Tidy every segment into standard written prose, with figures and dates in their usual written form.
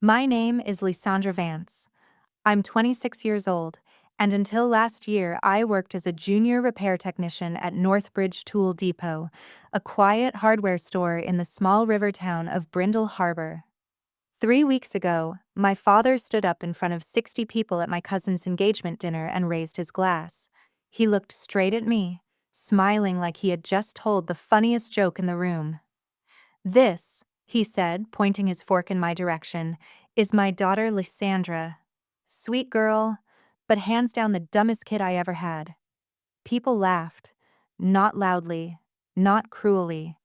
My name is Lysandra Vance. I'm 26 years old, and until last year I worked as a junior repair technician at Northbridge Tool Depot, a quiet hardware store in the small river town of Brindle Harbor. 3 weeks ago, my father stood up in front of 60 people at my cousin's engagement dinner and raised his glass. He looked straight at me, smiling like he had just told the funniest joke in the room. "This," he said, pointing his fork in my direction, "is my daughter Lysandra. Sweet girl, but hands down the dumbest kid I ever had." People laughed. Not loudly, not cruelly.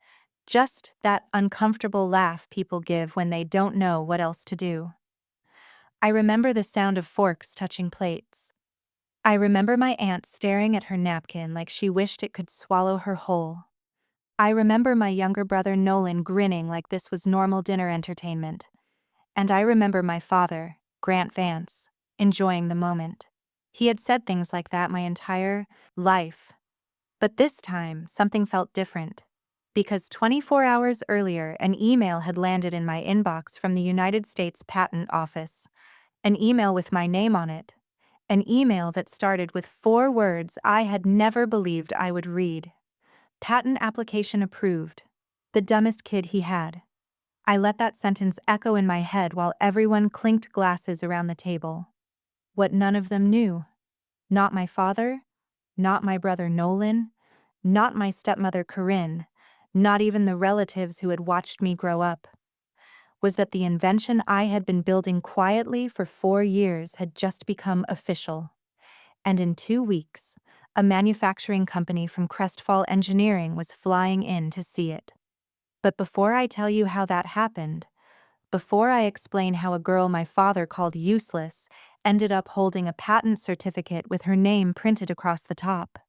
Just that uncomfortable laugh people give when they don't know what else to do. I remember the sound of forks touching plates. I remember my aunt staring at her napkin like she wished it could swallow her whole. I remember my younger brother Nolan grinning like this was normal dinner entertainment. And I remember my father, Grant Vance, enjoying the moment. He had said things like that my entire life. But this time, something felt different. Because 24 hours earlier, an email had landed in my inbox from the United States Patent Office. An email with my name on it. An email that started with 4 words I had never believed I would read. Patent application approved. The dumbest kid he had. I let that sentence echo in my head while everyone clinked glasses around the table. What none of them knew. Not my father, not my brother Nolan, not my stepmother Corinne, not even the relatives who had watched me grow up, was that the invention I had been building quietly for 4 years had just become official. And in 2 weeks, a manufacturing company from Crestfall Engineering was flying in to see it. But before I tell you how that happened, before I explain how a girl my father called useless ended up holding a patent certificate with her name printed across the top,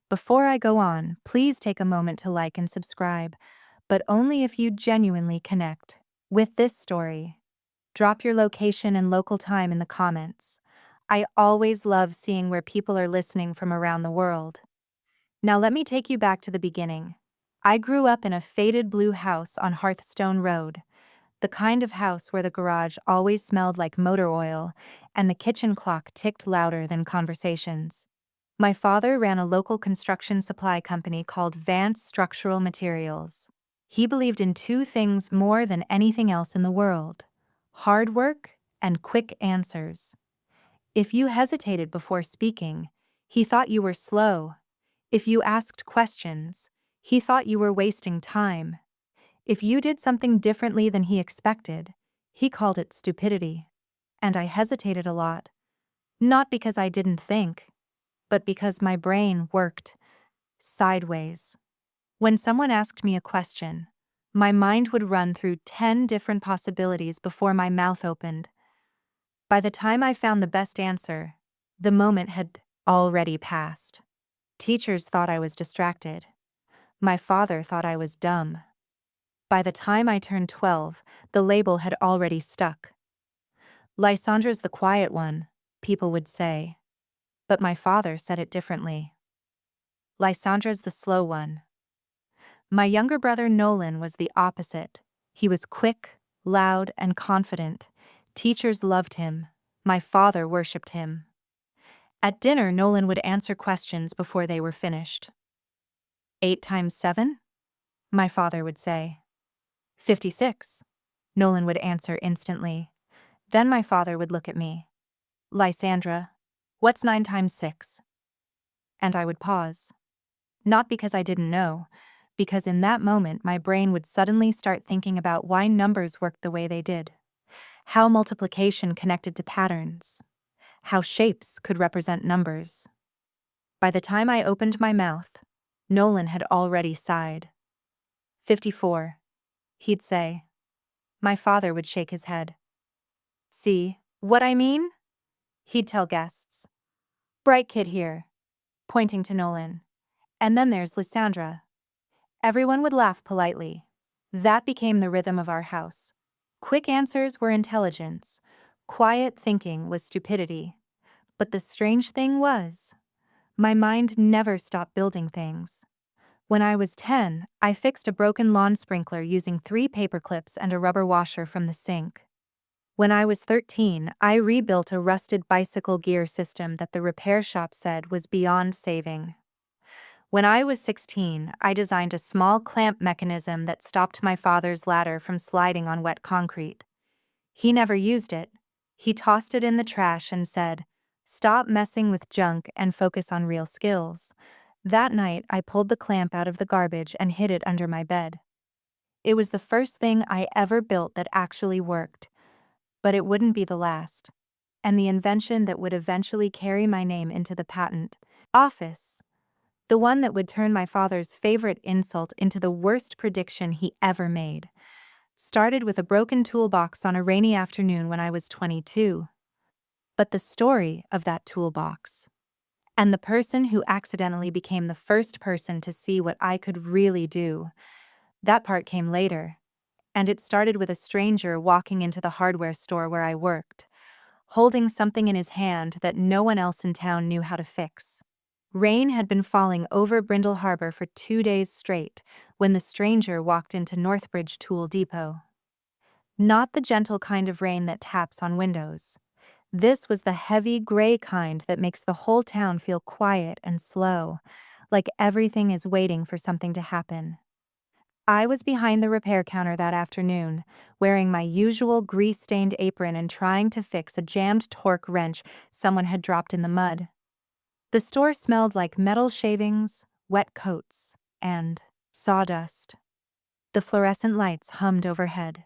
before I go on, please take a moment to like and subscribe, but only if you genuinely connect with this story. Drop your location and local time in the comments. I always love seeing where people are listening from around the world. Now let me take you back to the beginning. I grew up in a faded blue house on Hearthstone Road, the kind of house where the garage always smelled like motor oil and the kitchen clock ticked louder than conversations. My father ran a local construction supply company called Vance Structural Materials. He believed in 2 things more than anything else in the world: hard work and quick answers. If you hesitated before speaking, he thought you were slow. If you asked questions, he thought you were wasting time. If you did something differently than he expected, he called it stupidity. And I hesitated a lot. Not because I didn't think, but because my brain worked sideways. When someone asked me a question, my mind would run through 10 different possibilities before my mouth opened. By the time I found the best answer, the moment had already passed. Teachers thought I was distracted. My father thought I was dumb. By the time I turned 12, the label had already stuck. Lysandra's the quiet one, people would say. But my father said it differently. Lysandra's the slow one. My younger brother Nolan was the opposite. He was quick, loud, and confident. Teachers loved him. My father worshipped him. At dinner, Nolan would answer questions before they were finished. 8 times 7? My father would say. 56. Nolan would answer instantly. Then my father would look at me. Lysandra, what's 9 times 6? And I would pause. Not because I didn't know, because in that moment my brain would suddenly start thinking about why numbers worked the way they did, how multiplication connected to patterns, how shapes could represent numbers. By the time I opened my mouth, Nolan had already sighed. 54, he'd say. My father would shake his head. See what I mean? He'd tell guests. Bright kid here, pointing to Nolan. And then there's Lysandra. Everyone would laugh politely. That became the rhythm of our house. Quick answers were intelligence. Quiet thinking was stupidity. But the strange thing was, my mind never stopped building things. When I was 10, I fixed a broken lawn sprinkler using 3 paper clips and a rubber washer from the sink. When I was 13, I rebuilt a rusted bicycle gear system that the repair shop said was beyond saving. When I was 16, I designed a small clamp mechanism that stopped my father's ladder from sliding on wet concrete. He never used it. He tossed it in the trash and said, "Stop messing with junk and focus on real skills." That night, I pulled the clamp out of the garbage and hid it under my bed. It was the first thing I ever built that actually worked, but it wouldn't be the last, and the invention that would eventually carry my name into the patent office. The one that would turn my father's favorite insult into the worst prediction he ever made. Started with a broken toolbox on a rainy afternoon when I was 22. But the story of that toolbox, and the person who accidentally became the first person to see what I could really do, that part came later. And it started with a stranger walking into the hardware store where I worked, holding something in his hand that no one else in town knew how to fix. Rain had been falling over Brindle Harbor for 2 days straight when the stranger walked into Northbridge Tool Depot. Not the gentle kind of rain that taps on windows. This was the heavy gray kind that makes the whole town feel quiet and slow, like everything is waiting for something to happen. I was behind the repair counter that afternoon, wearing my usual grease-stained apron and trying to fix a jammed torque wrench someone had dropped in the mud. The store smelled like metal shavings, wet coats, and sawdust. The fluorescent lights hummed overhead.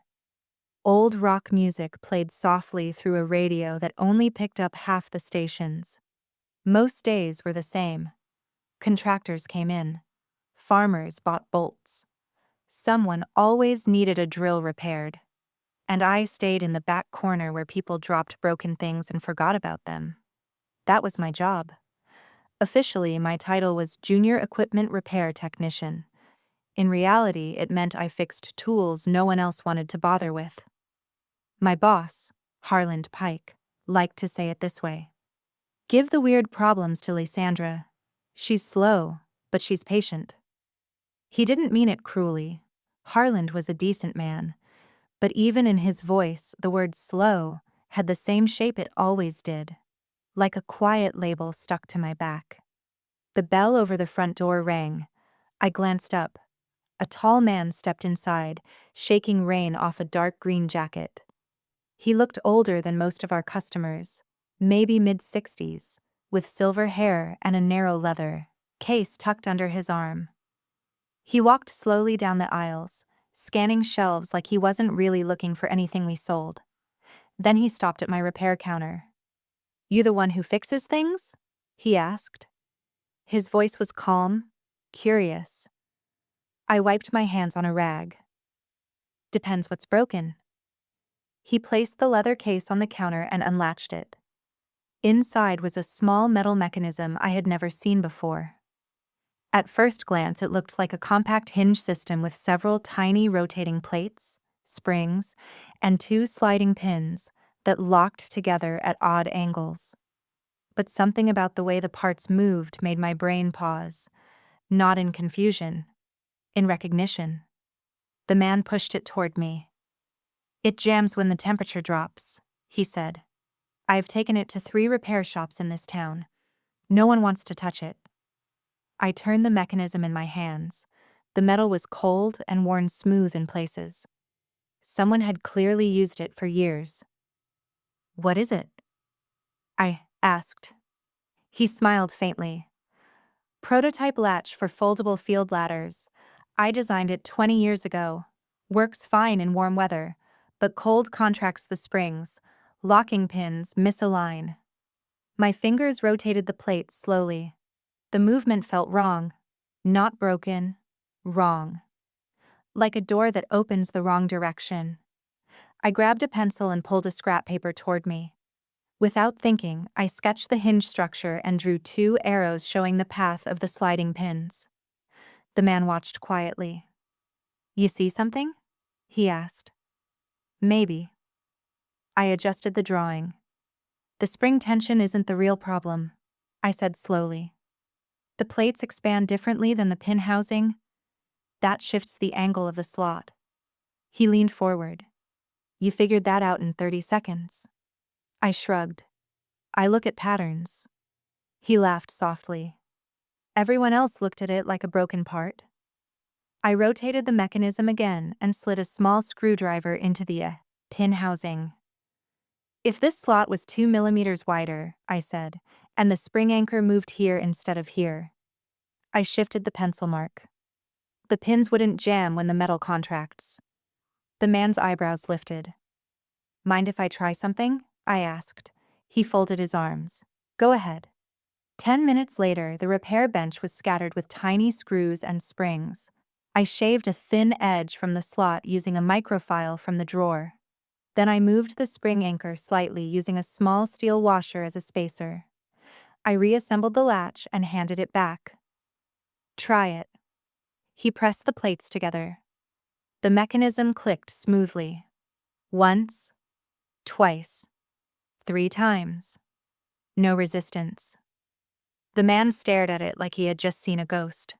Old rock music played softly through a radio that only picked up half the stations. Most days were the same. Contractors came in. Farmers bought bolts. Someone always needed a drill repaired. And I stayed in the back corner where people dropped broken things and forgot about them. That was my job. Officially, my title was Junior Equipment Repair Technician. In reality, it meant I fixed tools no one else wanted to bother with. My boss, Harland Pike, liked to say it this way: "Give the weird problems to Lysandra. She's slow, but she's patient." He didn't mean it cruelly. Harland was a decent man, but even in his voice, the word slow had the same shape it always did, like a quiet label stuck to my back. The bell over the front door rang. I glanced up. A tall man stepped inside, shaking rain off a dark green jacket. He looked older than most of our customers, maybe mid-60s, with silver hair and a narrow leather case tucked under his arm. He walked slowly down the aisles, scanning shelves like he wasn't really looking for anything we sold. Then he stopped at my repair counter. "You the one who fixes things?" he asked. His voice was calm, curious. I wiped my hands on a rag. "Depends what's broken." He placed the leather case on the counter and unlatched it. Inside was a small metal mechanism I had never seen before. At first glance, it looked like a compact hinge system with several tiny rotating plates, springs, and two sliding pins that locked together at odd angles. But something about the way the parts moved made my brain pause, not in confusion, in recognition. The man pushed it toward me. "It jams when the temperature drops," he said. "I've taken it to 3 repair shops in this town. No one wants to touch it." I turned the mechanism in my hands. The metal was cold and worn smooth in places. Someone had clearly used it for years. "What is it?" I asked. He smiled faintly. "Prototype latch for foldable field ladders. I designed it 20 years ago. Works fine in warm weather, but cold contracts the springs. Locking pins misalign." My fingers rotated the plates slowly. The movement felt wrong. Not broken. Wrong. Like a door that opens the wrong direction. I grabbed a pencil and pulled a scrap paper toward me. Without thinking, I sketched the hinge structure and drew 2 arrows showing the path of the sliding pins. The man watched quietly. "You see something?" he asked. "Maybe." I adjusted the drawing. "The spring tension isn't the real problem," I said slowly. "The plates expand differently than the pin housing. That shifts the angle of the slot." He leaned forward. You figured that out in 30 seconds. I shrugged. I look at patterns. He laughed softly. Everyone else looked at it like a broken part. I rotated the mechanism again and slid a small screwdriver into the pin housing. If this slot was 2 millimeters wider, I said, and the spring anchor moved here instead of here. I shifted the pencil mark. The pins wouldn't jam when the metal contracts. The man's eyebrows lifted. Mind if I try something? I asked. He folded his arms. Go ahead. 10 minutes later, the repair bench was scattered with tiny screws and springs. I shaved a thin edge from the slot using a microfile from the drawer. Then I moved the spring anchor slightly using a small steel washer as a spacer. I reassembled the latch and handed it back. Try it. He pressed the plates together. The mechanism clicked smoothly. Once, twice, 3 times. No resistance. The man stared at it like he had just seen a ghost.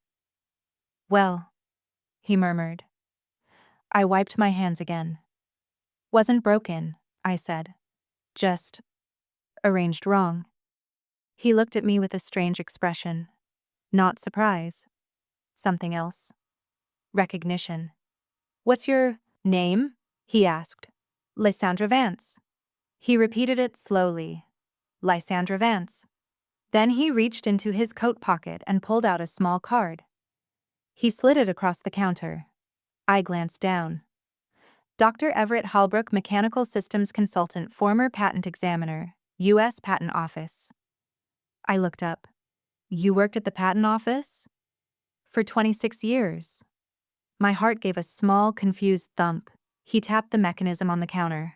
Well, he murmured. I wiped my hands again. Wasn't broken, I said. Just arranged wrong. He looked at me with a strange expression. Not surprise. Something else. Recognition. What's your name? He asked. Lysandra Vance. He repeated it slowly. Lysandra Vance. Then he reached into his coat pocket and pulled out a small card. He slid it across the counter. I glanced down. Dr. Everett Halbrook, Mechanical Systems Consultant, former Patent Examiner, U.S. Patent Office. I looked up. You worked at the Patent Office? For 26 years. My heart gave a small, confused thump. He tapped the mechanism on the counter.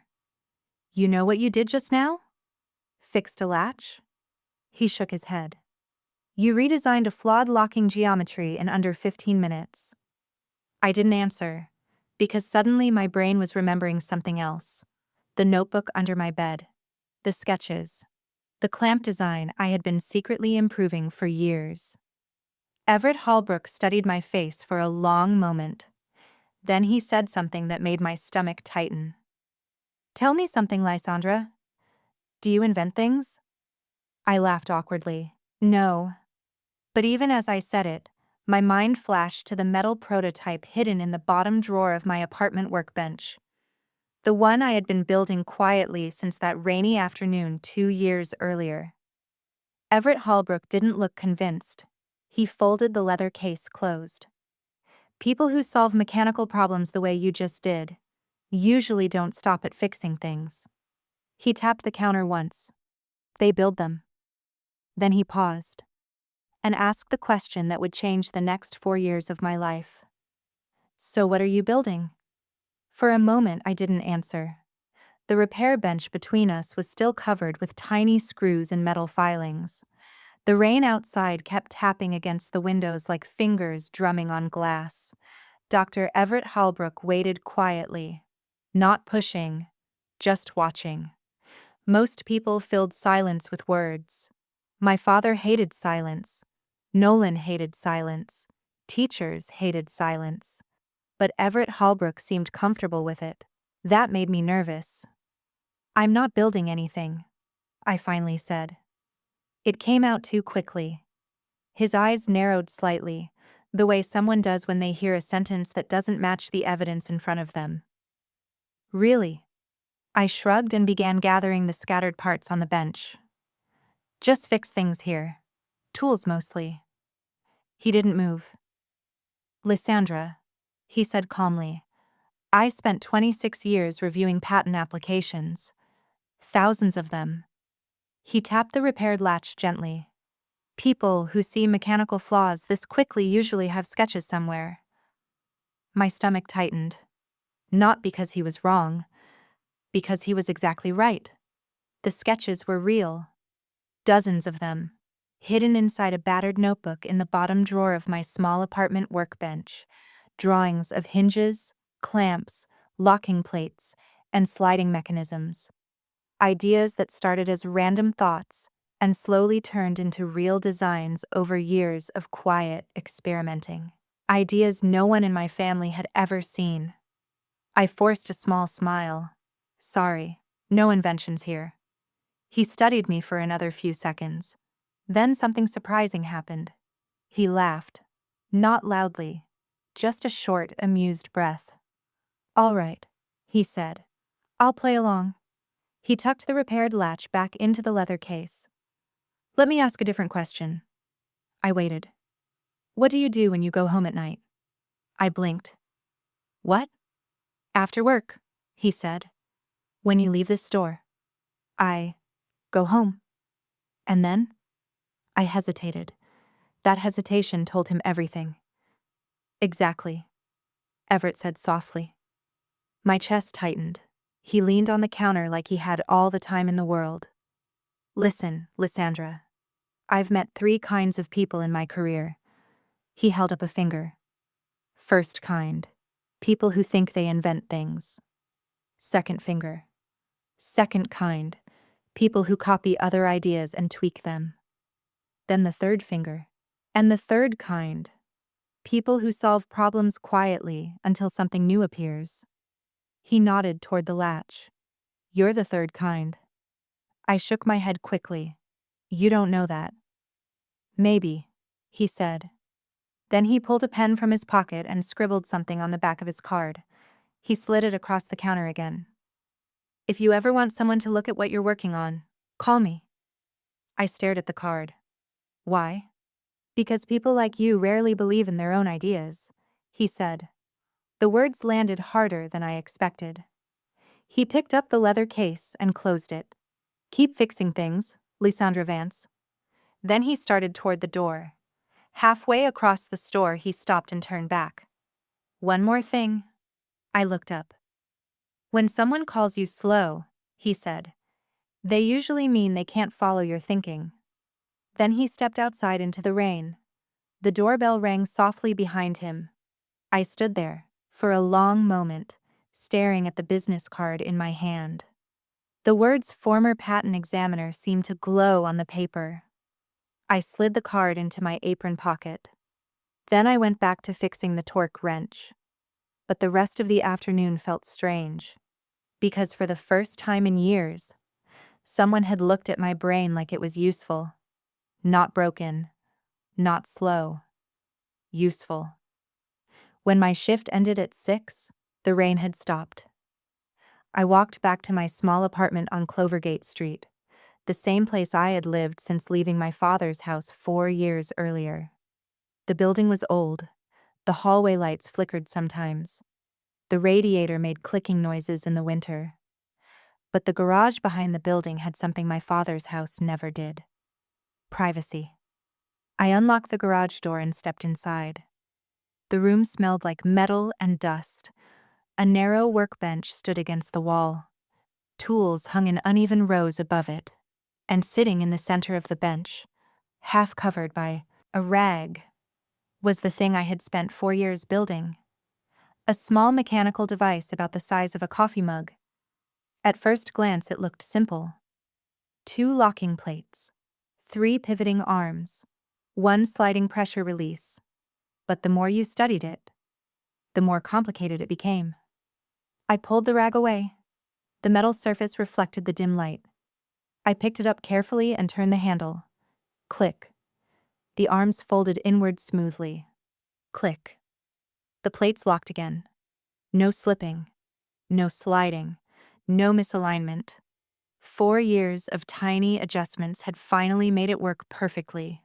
You know what you did just now? Fixed a latch? He shook his head. You redesigned a flawed locking geometry in under 15 minutes. I didn't answer, because suddenly my brain was remembering something else. The notebook under my bed. The sketches. The clamp design I had been secretly improving for years. Everett Halbrook studied my face for a long moment. Then he said something that made my stomach tighten. Tell me something, Lysandra. Do you invent things? I laughed awkwardly. No. But even as I said it, my mind flashed to the metal prototype hidden in the bottom drawer of my apartment workbench. The one I had been building quietly since that rainy afternoon 2 years earlier. Everett Halbrook didn't look convinced. He folded the leather case closed. People who solve mechanical problems the way you just did usually don't stop at fixing things. He tapped the counter once. They build them. Then he paused and asked the question that would change the next 4 years of my life. So what are you building? For a moment I didn't answer. The repair bench between us was still covered with tiny screws and metal filings. The rain outside kept tapping against the windows like fingers drumming on glass. Dr. Everett Halbrook waited quietly, not pushing, just watching. Most people filled silence with words. My father hated silence. Nolan hated silence. Teachers hated silence. But Everett Halbrook seemed comfortable with it. That made me nervous. I'm not building anything, I finally said. It came out too quickly. His eyes narrowed slightly, the way someone does when they hear a sentence that doesn't match the evidence in front of them. Really? I shrugged and began gathering the scattered parts on the bench. Just fix things here. Tools mostly. He didn't move. Lysandra, he said calmly, I spent 26 years reviewing patent applications. Thousands of them. He tapped the repaired latch gently. People who see mechanical flaws this quickly usually have sketches somewhere. My stomach tightened. Not because he was wrong, because he was exactly right. The sketches were real. Dozens of them, hidden inside a battered notebook in the bottom drawer of my small apartment workbench. Drawings of hinges, clamps, locking plates, and sliding mechanisms. Ideas that started as random thoughts and slowly turned into real designs over years of quiet experimenting. Ideas no one in my family had ever seen. I forced a small smile. Sorry, no inventions here. He studied me for another few seconds. Then something surprising happened. He laughed. Not loudly. Just a short, amused breath. All right, he said. I'll play along. He tucked the repaired latch back into the leather case. Let me ask a different question. I waited. What do you do when you go home at night? I blinked. What? After work, he said. When you leave this store. I go home. And then? I hesitated. That hesitation told him everything. Exactly, Everett said softly. My chest tightened. He leaned on the counter like he had all the time in the world. Listen, Lysandra. I've met 3 kinds of people in my career. He held up a finger. First kind. People who think they invent things. Second finger. Second kind. People who copy other ideas and tweak them. Then the third finger. And the third kind. People who solve problems quietly until something new appears. He nodded toward the latch. You're the third kind. I shook my head quickly. You don't know that. Maybe, he said. Then he pulled a pen from his pocket and scribbled something on the back of his card. He slid it across the counter again. If you ever want someone to look at what you're working on, call me. I stared at the card. Why? Because people like you rarely believe in their own ideas, he said. The words landed harder than I expected. He picked up the leather case and closed it. Keep fixing things, Lysandra Vance. Then he started toward the door. Halfway across the store, he stopped and turned back. One more thing. I looked up. When someone calls you slow, he said, they usually mean they can't follow your thinking. Then he stepped outside into the rain. The doorbell rang softly behind him. I stood there, for a long moment, staring at the business card in my hand. The words former patent examiner seemed to glow on the paper. I slid the card into my apron pocket. Then I went back to fixing the torque wrench. But the rest of the afternoon felt strange. Because for the first time in years, someone had looked at my brain like it was useful. Not broken. Not slow. Useful. When my shift ended at 6, the rain had stopped. I walked back to my small apartment on Clovergate Street, the same place I had lived since leaving my father's house 4 years earlier. The building was old. The hallway lights flickered sometimes. The radiator made clicking noises in the winter. But the garage behind the building had something my father's house never did. Privacy. I unlocked the garage door and stepped inside. The room smelled like metal and dust. A narrow workbench stood against the wall. Tools hung in uneven rows above it. And sitting in the center of the bench, half covered by a rag, was the thing I had spent 4 years building. A small mechanical device about the size of a coffee mug. At first glance it looked simple. 2 locking plates, 3 pivoting arms, 1 sliding pressure release. But the more you studied it, the more complicated it became. I pulled the rag away. The metal surface reflected the dim light. I picked it up carefully and turned the handle. Click. The arms folded inward smoothly. Click. The plates locked again. No slipping. No sliding. No misalignment. 4 years of tiny adjustments had finally made it work perfectly.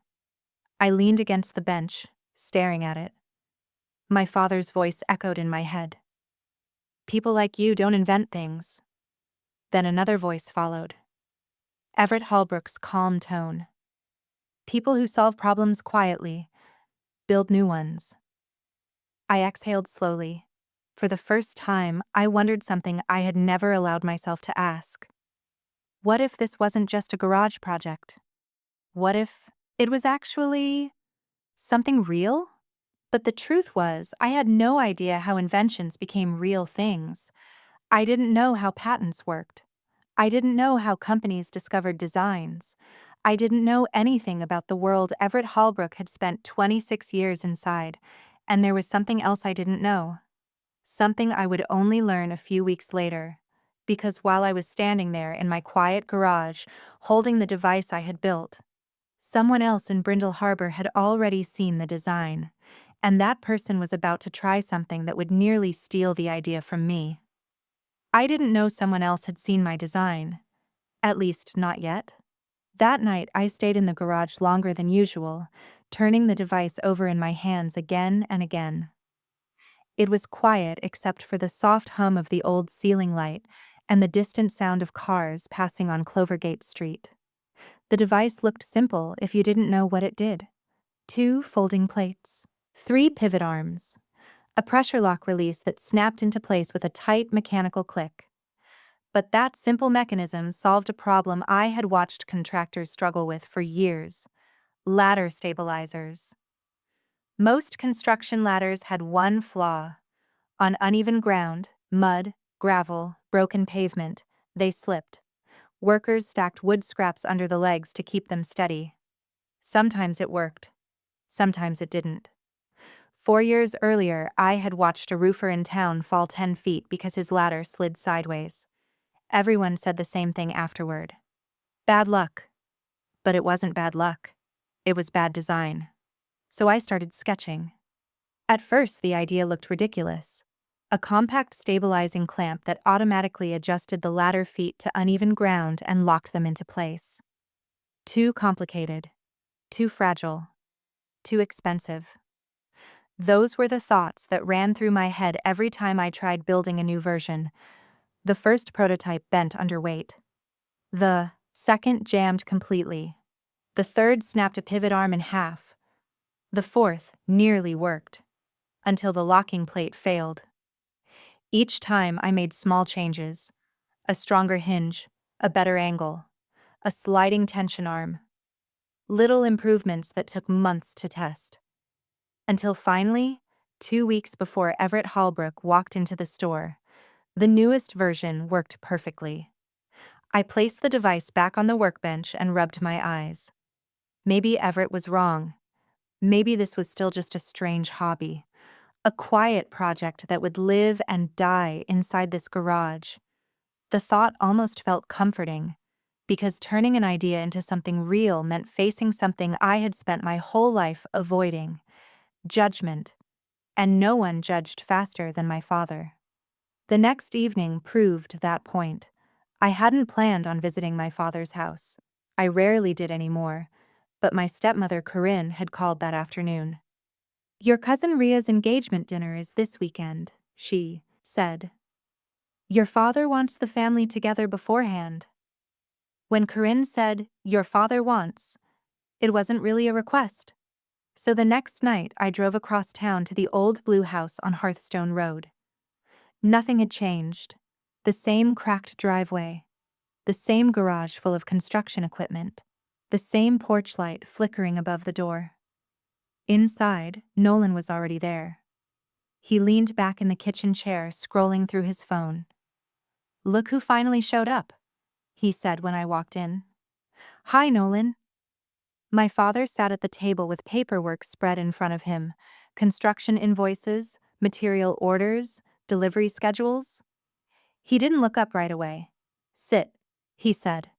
I leaned against the bench, staring at it. My father's voice echoed in my head. People like you don't invent things. Then another voice followed. Everett Hallbrook's calm tone. People who solve problems quietly, build new ones. I exhaled slowly. For the first time, I wondered something I had never allowed myself to ask. What if this wasn't just a garage project? What if it was actually something real? But the truth was, I had no idea how inventions became real things. I didn't know how patents worked. I didn't know how companies discovered designs. I didn't know anything about the world Everett Hallbrook had spent 26 years inside, and there was something else I didn't know. Something I would only learn a few weeks later. Because while I was standing there in my quiet garage, holding the device I had built, someone else in Brindle Harbor had already seen the design, and that person was about to try something that would nearly steal the idea from me. I didn't know someone else had seen my design. At least, not yet. That night, I stayed in the garage longer than usual, turning the device over in my hands again and again. It was quiet except for the soft hum of the old ceiling light and the distant sound of cars passing on Clovergate Street. The device looked simple if you didn't know what it did. 2 folding plates, 3 pivot arms, a pressure lock release that snapped into place with a tight mechanical click. But that simple mechanism solved a problem I had watched contractors struggle with for years: ladder stabilizers. Most construction ladders had one flaw. On uneven ground, mud, gravel, broken pavement, they slipped. Workers stacked wood scraps under the legs to keep them steady. Sometimes it worked. Sometimes it didn't. 4 years earlier, I had watched a roofer in town fall 10 feet because his ladder slid sideways. Everyone said the same thing afterward. Bad luck. But it wasn't bad luck. It was bad design. So I started sketching. At first, the idea looked ridiculous. A compact stabilizing clamp that automatically adjusted the ladder feet to uneven ground and locked them into place. Too complicated. Too fragile. Too expensive. Those were the thoughts that ran through my head every time I tried building a new version. The first prototype bent under weight. The second jammed completely. The third snapped a pivot arm in half. The fourth nearly worked, until the locking plate failed. Each time I made small changes: a stronger hinge, a better angle, a sliding tension arm. Little improvements that took months to test. Until finally, 2 weeks before Everett Hallbrook walked into the store, the newest version worked perfectly. I placed the device back on the workbench and rubbed my eyes. Maybe Everett was wrong. Maybe this was still just a strange hobby. A quiet project that would live and die inside this garage. The thought almost felt comforting, because turning an idea into something real meant facing something I had spent my whole life avoiding: judgment. And no one judged faster than my father. The next evening proved that point. I hadn't planned on visiting my father's house. I rarely did anymore, but my stepmother Corinne had called that afternoon. "Your cousin Ria's engagement dinner is this weekend," she said. "Your father wants the family together beforehand." When Corinne said, "Your father wants," it wasn't really a request. So the next night I drove across town to the old blue house on Hearthstone Road. Nothing had changed. The same cracked driveway. The same garage full of construction equipment. The same porch light flickering above the door. Inside, Nolan was already there. He leaned back in the kitchen chair, scrolling through his phone. "Look who finally showed up," he said when I walked in. "Hi, Nolan." My father sat at the table with paperwork spread in front of him: construction invoices, material orders, delivery schedules. He didn't look up right away. "Sit," he said.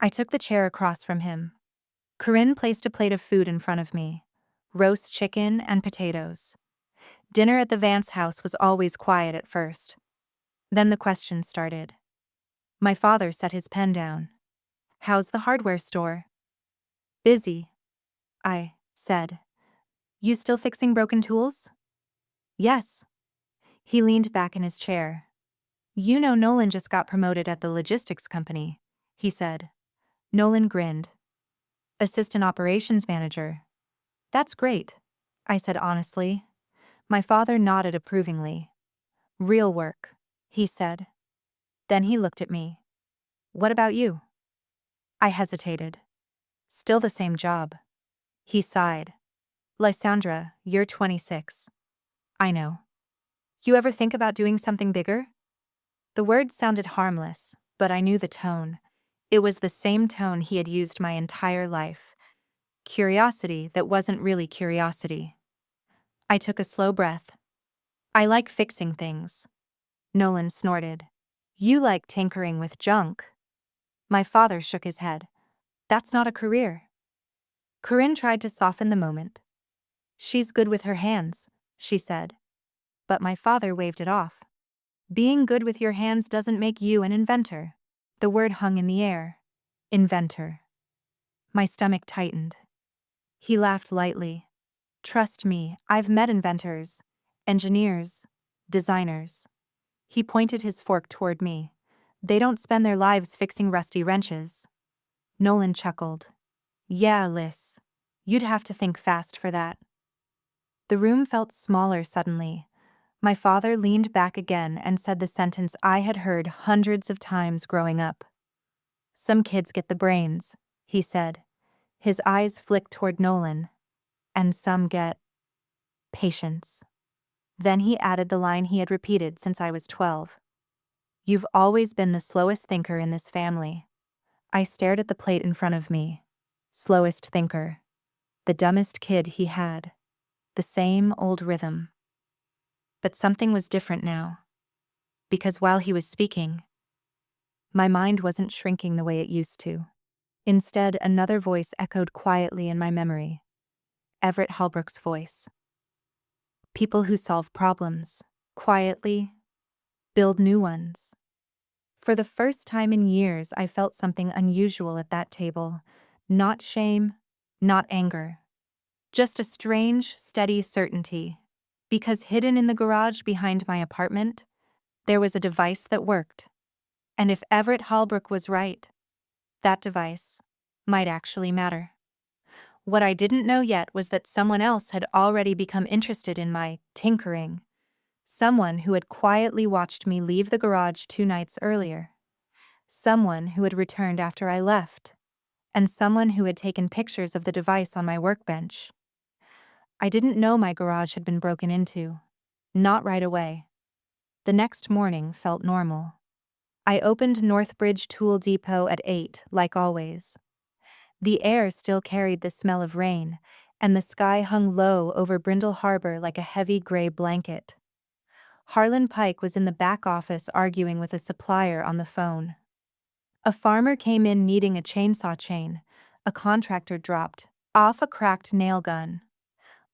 I took the chair across from him. Corinne placed a plate of food in front of me: roast chicken and potatoes. Dinner at the Vance house was always quiet at first. Then the questions started. My father set his pen down. "How's the hardware store?" "Busy," I said. "You still fixing broken tools?" "Yes." He leaned back in his chair. "You know Nolan just got promoted at the logistics company," he said. Nolan grinned. "Assistant operations manager." "That's great," I said honestly. My father nodded approvingly. "Real work," he said. Then he looked at me. "What about you?" I hesitated. "Still the same job." He sighed. "Lysandra, you're 26. I know. You ever think about doing something bigger?" The words sounded harmless, but I knew the tone. It was the same tone he had used my entire life. Curiosity that wasn't really curiosity. I took a slow breath. "I like fixing things." Nolan snorted. You like tinkering with junk. My father shook his head. That's not a career. Corinne tried to soften the moment. She's good with her hands, she said. But my father waved it off. Being good with your hands doesn't make you an inventor. The word hung in the air. Inventor. My stomach tightened. He laughed lightly. Trust me, I've met inventors, engineers, designers. He pointed his fork toward me. They don't spend their lives fixing rusty wrenches. Nolan chuckled. Yeah, Liz. You'd have to think fast for that. The room felt smaller suddenly. My father leaned back again and said the sentence I had heard hundreds of times growing up. Some kids get the brains, he said. His eyes flicked toward Nolan. And some get patience. Then he added the line he had repeated since I was 12. You've always been the slowest thinker in this family. I stared at the plate in front of me. Slowest thinker. The dumbest kid he had. The same old rhythm. But something was different now. Because while he was speaking, my mind wasn't shrinking the way it used to. Instead, another voice echoed quietly in my memory. Everett Hallbrook's voice. People who solve problems, quietly, build new ones. For the first time in years, I felt something unusual at that table. Not shame, not anger. Just a strange, steady certainty. Because hidden in the garage behind my apartment, there was a device that worked. And if Everett Hallbrook was right, that device might actually matter. What I didn't know yet was that someone else had already become interested in my tinkering. Someone who had quietly watched me leave the garage 2 nights earlier. Someone who had returned after I left. And someone who had taken pictures of the device on my workbench. I didn't know my garage had been broken into. Not right away. The next morning felt normal. I opened Northbridge Tool Depot at 8, like always. The air still carried the smell of rain, and the sky hung low over Brindle Harbor like a heavy gray blanket. Harlan Pike was in the back office arguing with a supplier on the phone. A farmer came in needing a chainsaw chain. A contractor dropped off a cracked nail gun.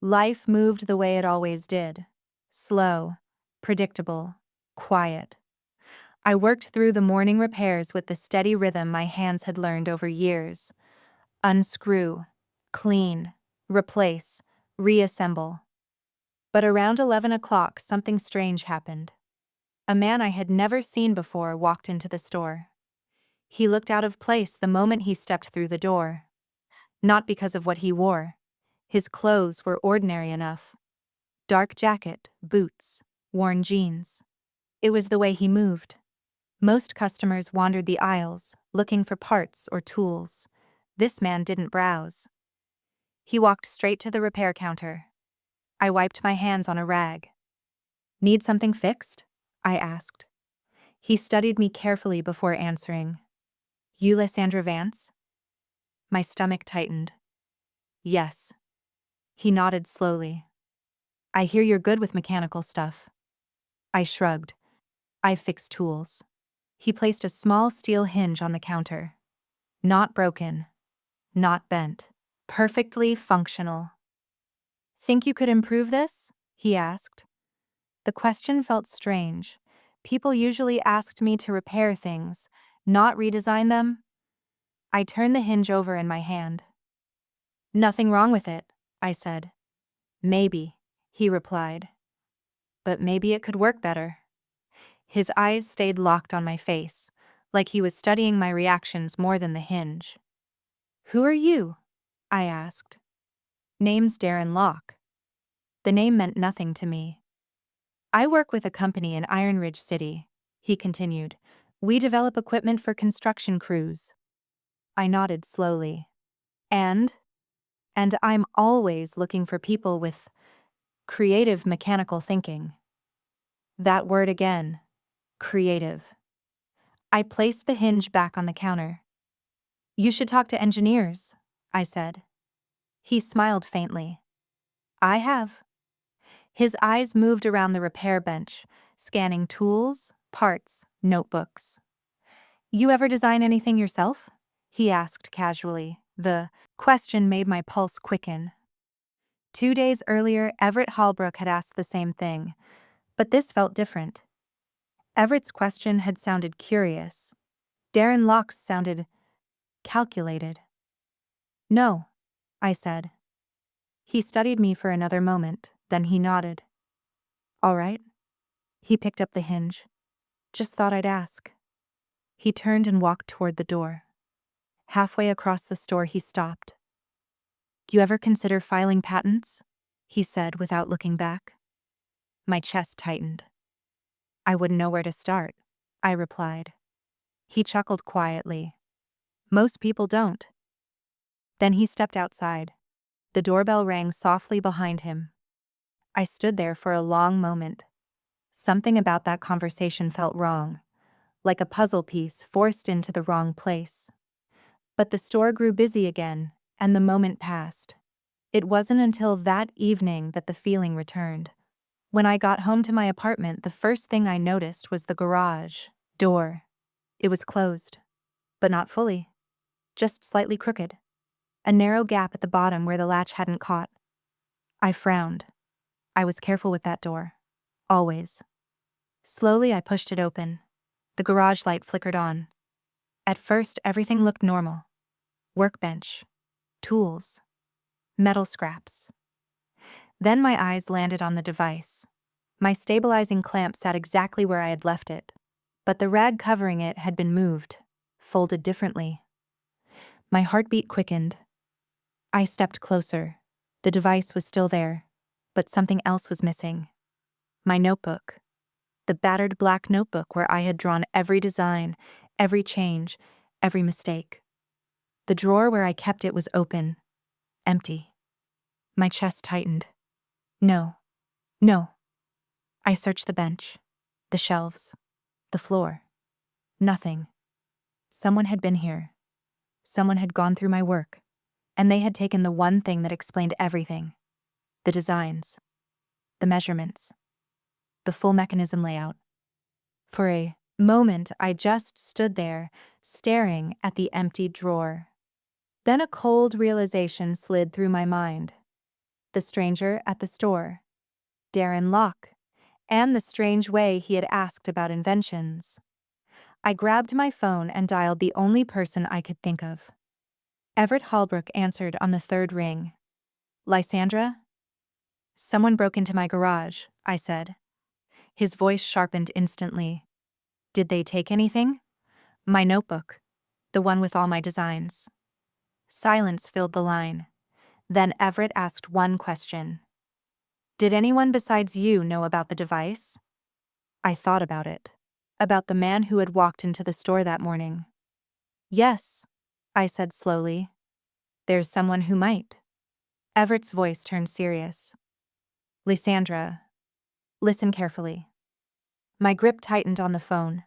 Life moved the way it always did. Slow, predictable, quiet. I worked through the morning repairs with the steady rhythm my hands had learned over years. Unscrew, clean, replace, reassemble. But around 11 o'clock, something strange happened. A man I had never seen before walked into the store. He looked out of place the moment he stepped through the door. Not because of what he wore. His clothes were ordinary enough. Dark jacket, boots, worn jeans. It was the way he moved. Most customers wandered the aisles, looking for parts or tools. This man didn't browse. He walked straight to the repair counter. I wiped my hands on a rag. Need something fixed? I asked. He studied me carefully before answering. You Lysandra Vance? My stomach tightened. Yes. He nodded slowly. I hear you're good with mechanical stuff. I shrugged. I fix tools. He placed a small steel hinge on the counter. Not broken. Not bent. Perfectly functional. Think you could improve this? He asked. The question felt strange. People usually asked me to repair things, not redesign them. I turned the hinge over in my hand. Nothing wrong with it, I said. Maybe, he replied. But maybe it could work better. His eyes stayed locked on my face, like he was studying my reactions more than the hinge. Who are you? I asked. Name's Darren Locke. The name meant nothing to me. I work with a company in Iron Ridge City, he continued. We develop equipment for construction crews. I nodded slowly. And I'm always looking for people with creative mechanical thinking. That word again. Creative. I placed the hinge back on the counter. You should talk to engineers, I said. He smiled faintly. I have. His eyes moved around the repair bench, scanning tools, parts, Notebooks. You ever design anything yourself? He asked casually. The question made my pulse quicken. 2 days earlier, Everett Hallbrook had asked the same thing, but this felt different. Everett's question had sounded curious. Darren Locke's sounded calculated. No, I said. He studied me for another moment, then he nodded. All right. He picked up the hinge. Just thought I'd ask. He turned and walked toward the door. Halfway across the store, he stopped. You ever consider filing patents? He said without looking back. My chest tightened. I wouldn't know where to start, I replied. He chuckled quietly. Most people don't. Then he stepped outside. The doorbell rang softly behind him. I stood there for a long moment. Something about that conversation felt wrong, like a puzzle piece forced into the wrong place. But the store grew busy again, and the moment passed. It wasn't until that evening that the feeling returned. When I got home to my apartment, the first thing I noticed was the garage door. It was closed, but not fully, just slightly crooked. A narrow gap at the bottom where the latch hadn't caught. I frowned. I was careful with that door. Always. Slowly I pushed it open. The garage light flickered on. At first, everything looked normal. Workbench, tools, metal scraps. Then my eyes landed on the device. My stabilizing clamp sat exactly where I had left it, but the rag covering it had been moved, folded differently. My heartbeat quickened. I stepped closer. The device was still there, but something else was missing. My notebook. The battered black notebook where I had drawn every design, every change, every mistake. The drawer where I kept it was open, empty. My chest tightened. No. I searched the bench, the shelves, the floor. Nothing. Someone had been here. Someone had gone through my work, and they had taken the one thing that explained everything. The designs, the measurements, the full mechanism layout. For a moment, I just stood there, staring at the empty drawer. Then a cold realization slid through my mind. The stranger at the store, Darren Locke, and the strange way he had asked about inventions. I grabbed my phone and dialed the only person I could think of. Everett Hallbrook answered on the third ring. Lysandra? Someone broke into my garage, I said. His voice sharpened instantly. Did they take anything? My notebook, the one with all my designs. Silence filled the line. Then Everett asked one question. Did anyone besides you know about the device? I thought about it. About the man who had walked into the store that morning. Yes, I said slowly. There's someone who might. Everett's voice turned serious. Lysandra, listen carefully. My grip tightened on the phone.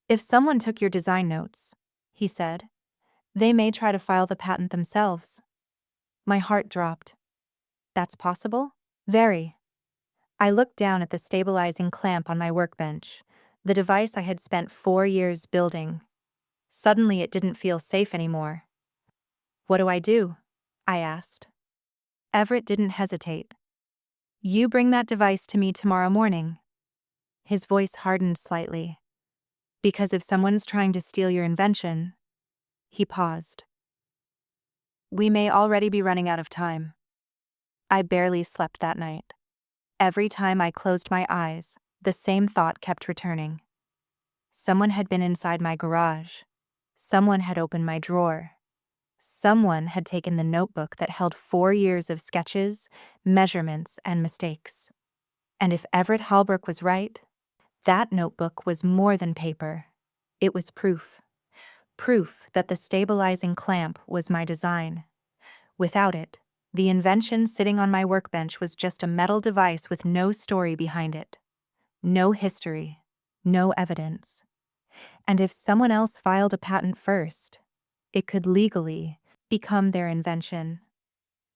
If someone took your design notes, he said, they may try to file the patent themselves. My heart dropped. That's possible? Very. I looked down at the stabilizing clamp on my workbench, the device I had spent 4 years building. Suddenly it didn't feel safe anymore. What do I do? I asked. Everett didn't hesitate. You bring that device to me tomorrow morning. His voice hardened slightly. Because if someone's trying to steal your invention... He paused. We may already be running out of time. I barely slept that night. Every time I closed my eyes, the same thought kept returning. Someone had been inside my garage. Someone had opened my drawer. Someone had taken the notebook that held 4 years of sketches, measurements, and mistakes. And if Everett Hallbrook was right, that notebook was more than paper. It was proof. Proof that the stabilizing clamp was my design. Without it, the invention sitting on my workbench was just a metal device with no story behind it. No history. No evidence. And if someone else filed a patent first, it could legally become their invention.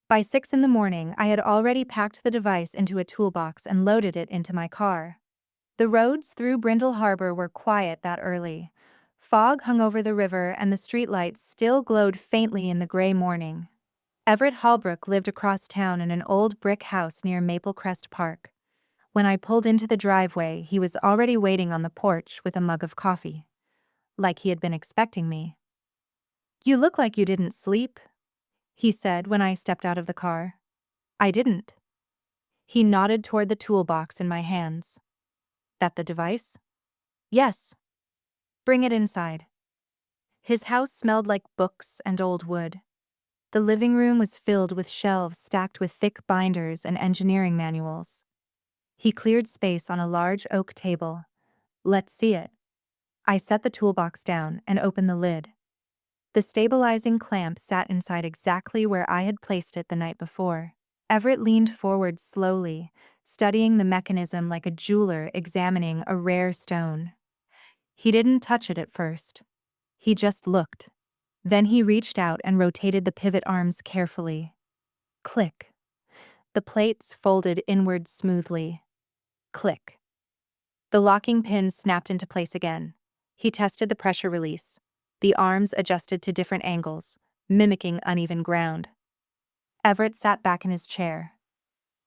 By 6 in the morning, I had already packed the device into a toolbox and loaded it into my car. The roads through Brindle Harbor were quiet that early. Fog hung over the river and the streetlights still glowed faintly in the gray morning. Everett Holbrook lived across town in an old brick house near Maple Crest Park. When I pulled into the driveway, he was already waiting on the porch with a mug of coffee. Like he had been expecting me. "You look like you didn't sleep," he said when I stepped out of the car. "I didn't." He nodded toward the toolbox in my hands. "That the device?" "Yes." "Bring it inside." His house smelled like books and old wood. The living room was filled with shelves stacked with thick binders and engineering manuals. He cleared space on a large oak table. "Let's see it." I set the toolbox down and opened the lid. The stabilizing clamp sat inside exactly where I had placed it the night before. Everett leaned forward slowly, studying the mechanism like a jeweler examining a rare stone. He didn't touch it at first. He just looked. Then he reached out and rotated the pivot arms carefully. Click. The plates folded inward smoothly. Click. The locking pin snapped into place again. He tested the pressure release. The arms adjusted to different angles, mimicking uneven ground. Everett sat back in his chair.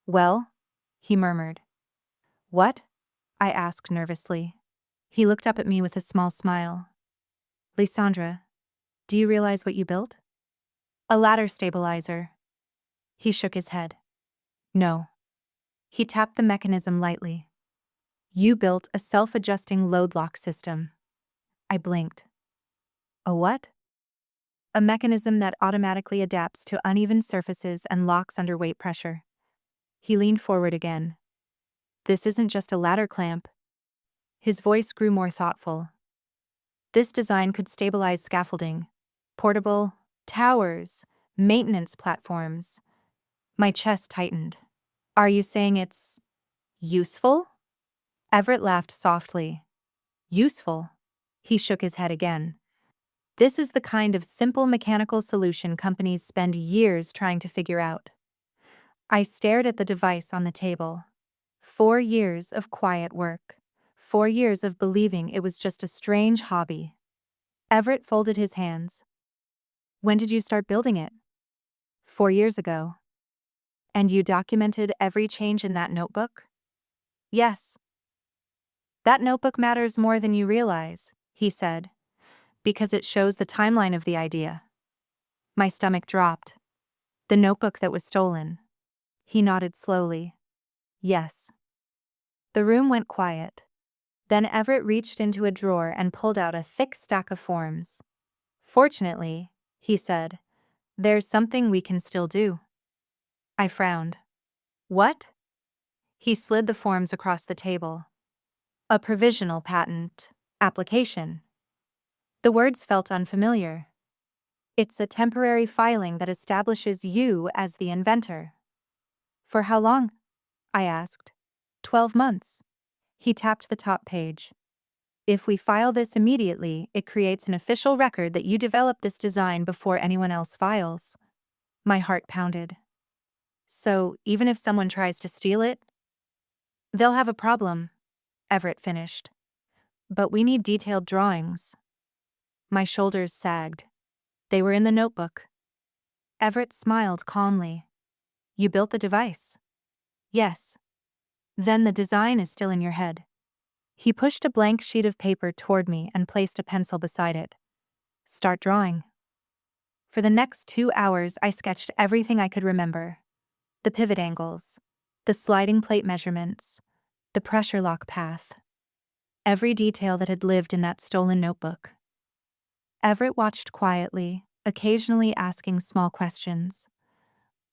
"Well?" he murmured. "What?" I asked nervously. He looked up at me with a small smile. "Lysandra, do you realize what you built?" "A ladder stabilizer." He shook his head. "No." He tapped the mechanism lightly. "You built a self-adjusting load lock system." I blinked. "A what?" "A mechanism that automatically adapts to uneven surfaces and locks under weight pressure." He leaned forward again. "This isn't just a ladder clamp." His voice grew more thoughtful. "This design could stabilize scaffolding, portable towers, maintenance platforms." My chest tightened. "Are you saying it's useful?" Everett laughed softly. "Useful?" He shook his head again. "This is the kind of simple mechanical solution companies spend years trying to figure out." I stared at the device on the table. 4 years of quiet work. 4 years of believing it was just a strange hobby. Everett folded his hands. "When did you start building it?" 4 years ago." "And you documented every change in that notebook?" "Yes." "That notebook matters more than you realize," he said, "because it shows the timeline of the idea." My stomach dropped. "The notebook that was stolen." He nodded slowly. "Yes." The room went quiet. Then Everett reached into a drawer and pulled out a thick stack of forms. "Fortunately," he said, "there's something we can still do." I frowned. "What?" He slid the forms across the table. "A provisional patent application." The words felt unfamiliar. "It's a temporary filing that establishes you as the inventor." "For how long?" I asked. 12 months. He tapped the top page. "If we file this immediately, it creates an official record that you developed this design before anyone else files." My heart pounded. "So, even if someone tries to steal it?" "They'll have a problem," Everett finished. "But we need detailed drawings." My shoulders sagged. They were in the notebook. Everett smiled calmly. "You built the device?" "Yes." "Then the design is still in your head." He pushed a blank sheet of paper toward me and placed a pencil beside it. "Start drawing." For the next 2 hours, I sketched everything I could remember. The pivot angles, the sliding plate measurements, the pressure lock path. Every detail that had lived in that stolen notebook. Everett watched quietly, occasionally asking small questions.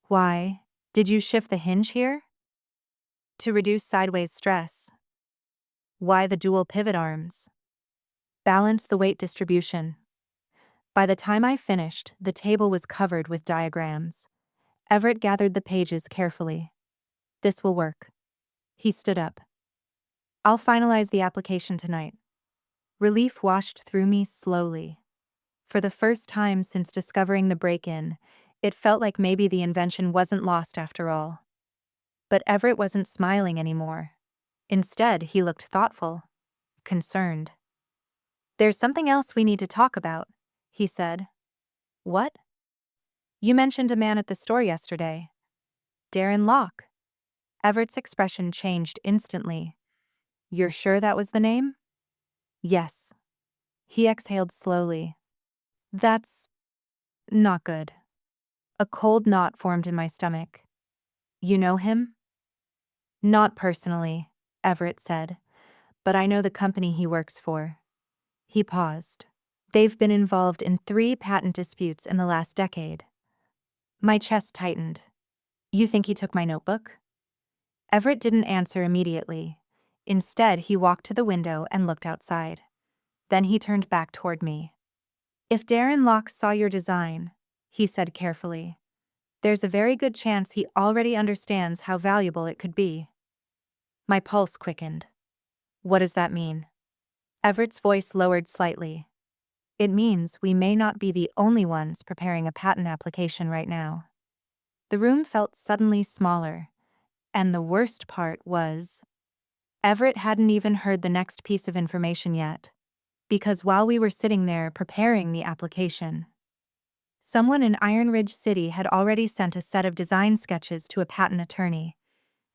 "Why did you shift the hinge here?" "To reduce sideways stress." "Why the dual pivot arms?" "Balance the weight distribution." By the time I finished, the table was covered with diagrams. Everett gathered the pages carefully. "This will work." He stood up. "I'll finalize the application tonight." Relief washed through me slowly. For the first time since discovering the break-in, it felt like maybe the invention wasn't lost after all. But Everett wasn't smiling anymore. Instead, he looked thoughtful, concerned. "There's something else we need to talk about," he said. "What?" "You mentioned a man at the store yesterday. Darren Locke." Everett's expression changed instantly. "You're sure that was the name?" "Yes." He exhaled slowly. "That's not good." A cold knot formed in my stomach. "You know him?" "Not personally," Everett said, "but I know the company he works for." He paused. "They've been involved in 3 patent disputes in the last decade." My chest tightened. "You think he took my notebook?" Everett didn't answer immediately. Instead, he walked to the window and looked outside. Then he turned back toward me. "If Darren Locke saw your design," he said carefully, "there's a very good chance he already understands how valuable it could be." My pulse quickened. "What does that mean?" Everett's voice lowered slightly. "It means we may not be the only ones preparing a patent application right now." The room felt suddenly smaller, and the worst part was, Everett hadn't even heard the next piece of information yet, because while we were sitting there preparing the application, someone in Iron Ridge City had already sent a set of design sketches to a patent attorney,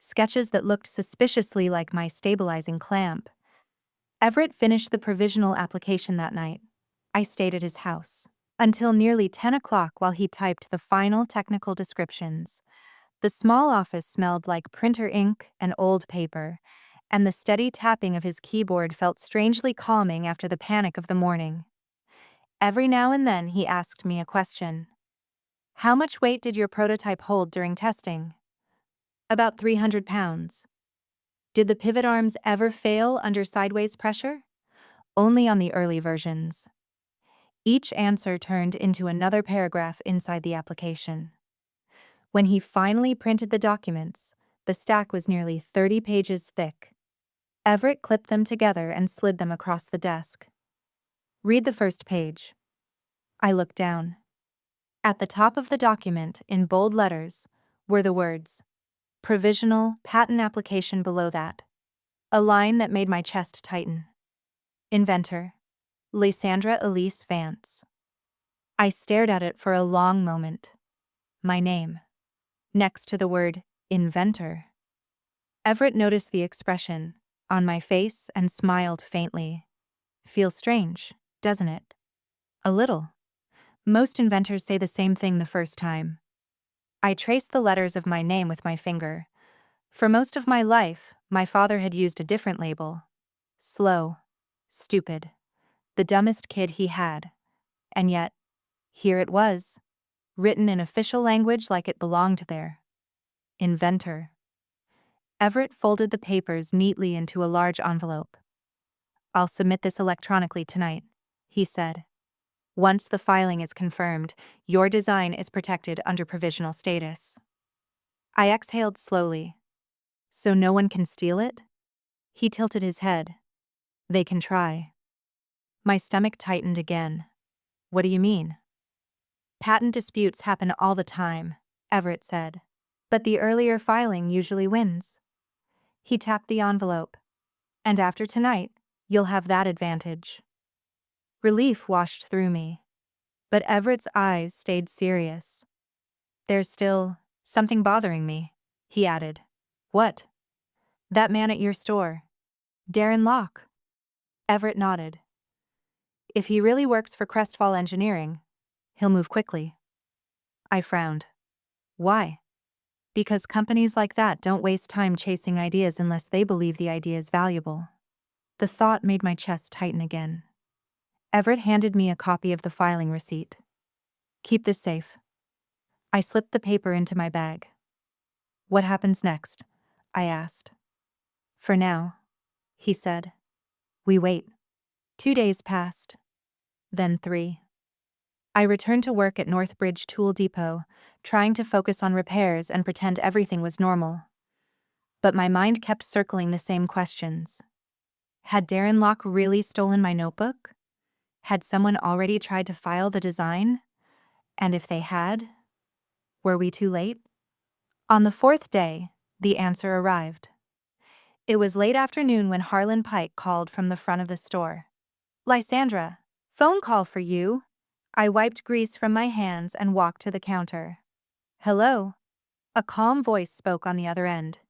sketches that looked suspiciously like my stabilizing clamp. Everett finished the provisional application that night. I stayed at his house until nearly 10 o'clock while he typed the final technical descriptions. The small office smelled like printer ink and old paper, and the steady tapping of his keyboard felt strangely calming after the panic of the morning. Every now and then he asked me a question. "How much weight did your prototype hold during testing?" "About 300 pounds." "Did the pivot arms ever fail under sideways pressure?" "Only on the early versions." Each answer turned into another paragraph inside the application. When he finally printed the documents, the stack was nearly 30 pages thick. Everett clipped them together and slid them across the desk. "Read the first page." I looked down. At the top of the document, in bold letters, were the words, "Provisional Patent Application" below that. A line that made my chest tighten. Inventor, Lysandra Elise Vance. I stared at it for a long moment. My name, next to the word, inventor. Everett noticed the expression on my face and smiled faintly. "Feels strange, doesn't it?" "A little. Most inventors say the same thing the first time." I traced the letters of my name with my finger. For most of my life, my father had used a different label. Slow, stupid, the dumbest kid he had. And yet, here it was, written in official language like it belonged there. Inventor. Everett folded the papers neatly into a large envelope. "I'll submit this electronically tonight," he said. "Once the filing is confirmed, your design is protected under provisional status." I exhaled slowly. "So no one can steal it?" He tilted his head. "They can try." My stomach tightened again. "What do you mean?" "Patent disputes happen all the time," Everett said. "But the earlier filing usually wins." He tapped the envelope. "And after tonight, you'll have that advantage." Relief washed through me. But Everett's eyes stayed serious. "There's still something bothering me," he added. "What?" "That man at your store. Darren Locke." Everett nodded. "If he really works for Crestfall Engineering, he'll move quickly." I frowned. "Why?" "Because companies like that don't waste time chasing ideas unless they believe the idea is valuable." The thought made my chest tighten again. Everett handed me a copy of the filing receipt. "Keep this safe." I slipped the paper into my bag. "What happens next?" I asked. "For now," he said, "we wait." 2 days passed. Then 3. I returned to work at Northbridge Tool Depot, trying to focus on repairs and pretend everything was normal. But my mind kept circling the same questions. Had Darren Locke really stolen my notebook? Had someone already tried to file the design? And if they had, were we too late? On the 4th day, the answer arrived. It was late afternoon when Harlan Pike called from the front of the store. "Lysandra, phone call for you." I wiped grease from my hands and walked to the counter. "Hello?" A calm voice spoke on the other end.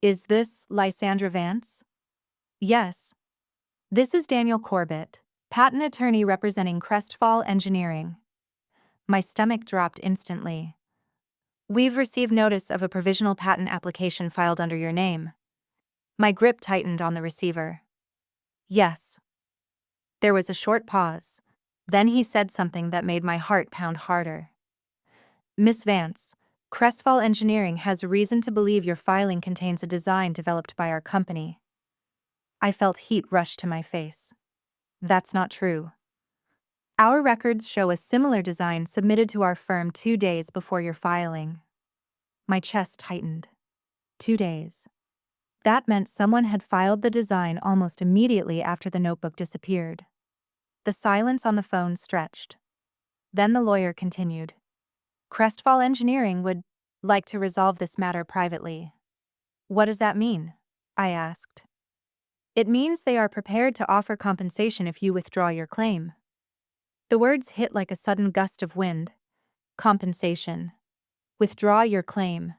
"Is this Lysandra Vance?" "Yes." "This is Daniel Corbett, patent attorney representing Crestfall Engineering." My stomach dropped instantly. "We've received notice of a provisional patent application filed under your name." My grip tightened on the receiver. "Yes." There was a short pause. Then he said something that made my heart pound harder. "Miss Vance, Crestfall Engineering has reason to believe your filing contains a design developed by our company." I felt heat rush to my face. "That's not true. Our records show a similar design submitted to our firm 2 days before your filing." My chest tightened. 2 days. That meant someone had filed the design almost immediately after the notebook disappeared. The silence on the phone stretched. Then the lawyer continued. "Crestfall Engineering would like to resolve this matter privately." "What does that mean?" I asked. "It means they are prepared to offer compensation if you withdraw your claim." The words hit like a sudden gust of wind. Compensation. Withdraw your claim.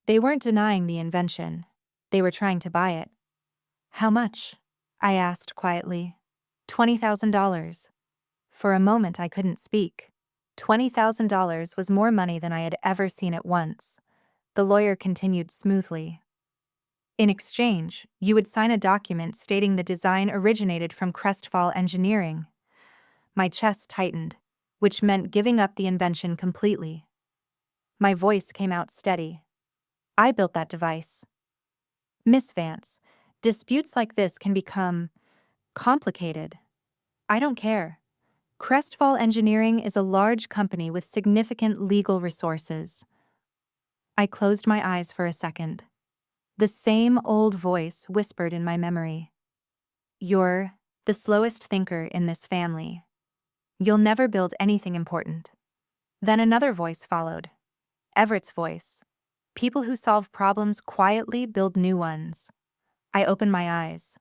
They weren't denying the invention. They were trying to buy it. "How much?" I asked quietly. $20,000. For a moment I couldn't speak. $20,000 was more money than I had ever seen at once. The lawyer continued smoothly. "In exchange, you would sign a document stating the design originated from Crestfall Engineering." My chest tightened, which meant giving up the invention completely. My voice came out steady. "I built that device." "Miss Vance, disputes like this can become complicated." "I don't care. Crestfall Engineering is a large company with significant legal resources." I closed my eyes for a second. The same old voice whispered in my memory. "You're the slowest thinker in this family. You'll never build anything important." Then another voice followed. Everett's voice. "People who solve problems quietly build new ones." I opened my eyes.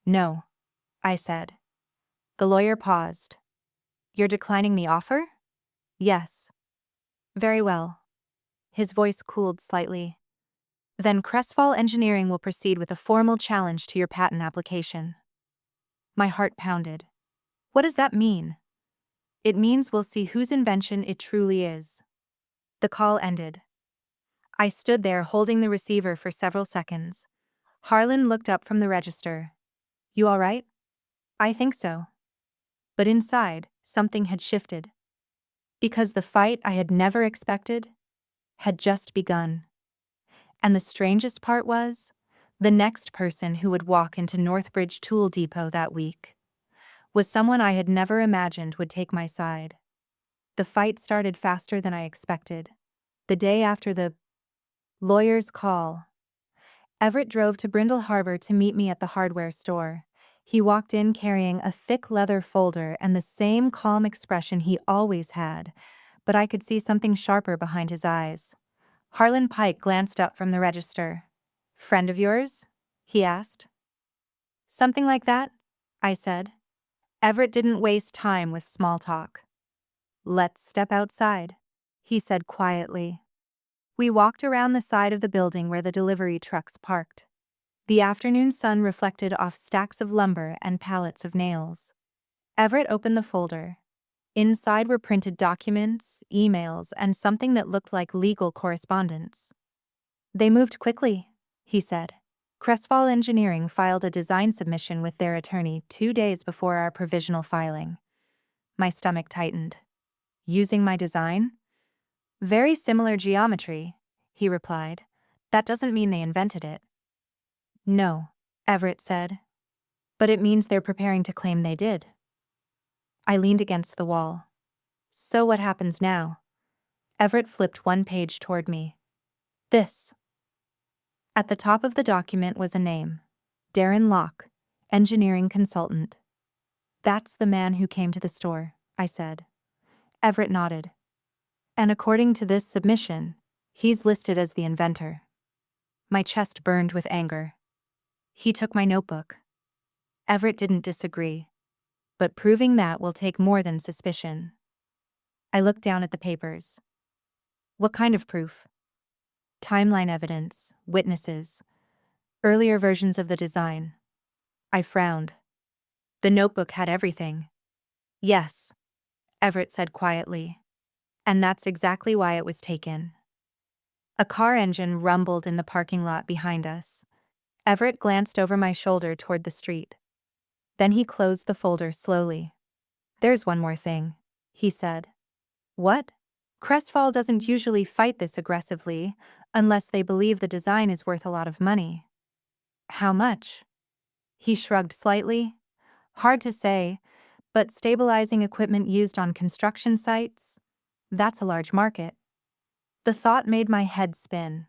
"No," I said. The lawyer paused. "You're declining the offer?" "Yes." "Very well." His voice cooled slightly. "Then Crestfall Engineering will proceed with a formal challenge to your patent application." My heart pounded. What does that mean? "It means we'll see whose invention it truly is." The call ended. I stood there holding the receiver for several seconds. Harlan looked up from the register. "You all right?" "I think so." But inside, something had shifted. Because the fight I had never expected had just begun. And the strangest part was, the next person who would walk into Northbridge Tool Depot that week was someone I had never imagined would take my side. The fight started faster than I expected. The day after the lawyer's call, Everett drove to Brindle Harbor to meet me at the hardware store. He walked in carrying a thick leather folder and the same calm expression he always had, but I could see something sharper behind his eyes. Harlan Pike glanced up from the register. "Friend of yours?" he asked. "Something like that," I said. Everett didn't waste time with small talk. "Let's step outside," he said quietly. We walked around the side of the building where the delivery trucks parked. The afternoon sun reflected off stacks of lumber and pallets of nails. Everett opened the folder. Inside were printed documents, emails, and something that looked like legal correspondence. "They moved quickly," he said. "Crestfall Engineering filed a design submission with their attorney 2 days before our provisional filing." My stomach tightened. "Using my design?" "Very similar geometry," he replied. "That doesn't mean they invented it." "No," Everett said. "But it means they're preparing to claim they did." I leaned against the wall. "So what happens now?" Everett flipped one page toward me. "This." At the top of the document was a name. Darren Locke, engineering consultant. "That's the man who came to the store," I said. Everett nodded. "And according to this submission, he's listed as the inventor." My chest burned with anger. He took my notebook. Everett didn't disagree. But proving that will take more than suspicion. I looked down at the papers. What kind of proof? Timeline evidence, witnesses, earlier versions of the design. I frowned. The notebook had everything. Yes, Everett said quietly. And that's exactly why it was taken. A car engine rumbled in the parking lot behind us. Everett glanced over my shoulder toward the street. Then he closed the folder slowly. There's one more thing, he said. What? Crestfall doesn't usually fight this aggressively, unless they believe the design is worth a lot of money. How much? He shrugged slightly. Hard to say, but stabilizing equipment used on construction sites? That's a large market. The thought made my head spin.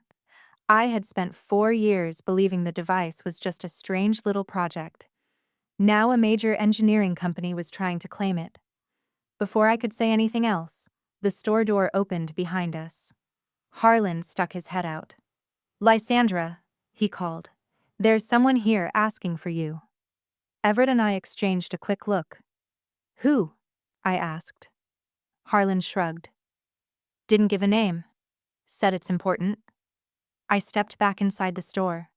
I had spent 4 years believing the device was just a strange little project. Now a major engineering company was trying to claim it. Before I could say anything else, the store door opened behind us. Harlan stuck his head out. Lysandra, he called. There's someone here asking for you. Everett and I exchanged a quick look. Who? I asked. Harlan shrugged. Didn't give a name. Said it's important. I stepped back inside the store.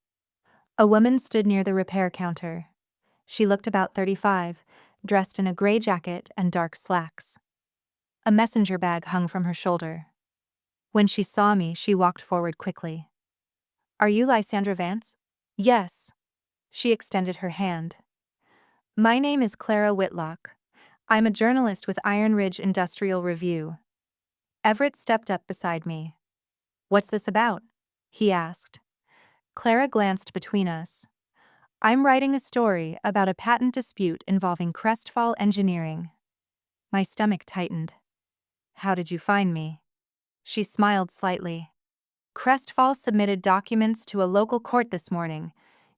A woman stood near the repair counter. She looked about 35, dressed in a gray jacket and dark slacks. A messenger bag hung from her shoulder. When she saw me, she walked forward quickly. Are you Lysandra Vance? Yes. She extended her hand. My name is Clara Whitlock. I'm a journalist with Iron Ridge Industrial Review. Everett stepped up beside me. What's this about? He asked. Clara glanced between us. I'm writing a story about a patent dispute involving Crestfall Engineering. My stomach tightened. How did you find me? She smiled slightly. Crestfall submitted documents to a local court this morning.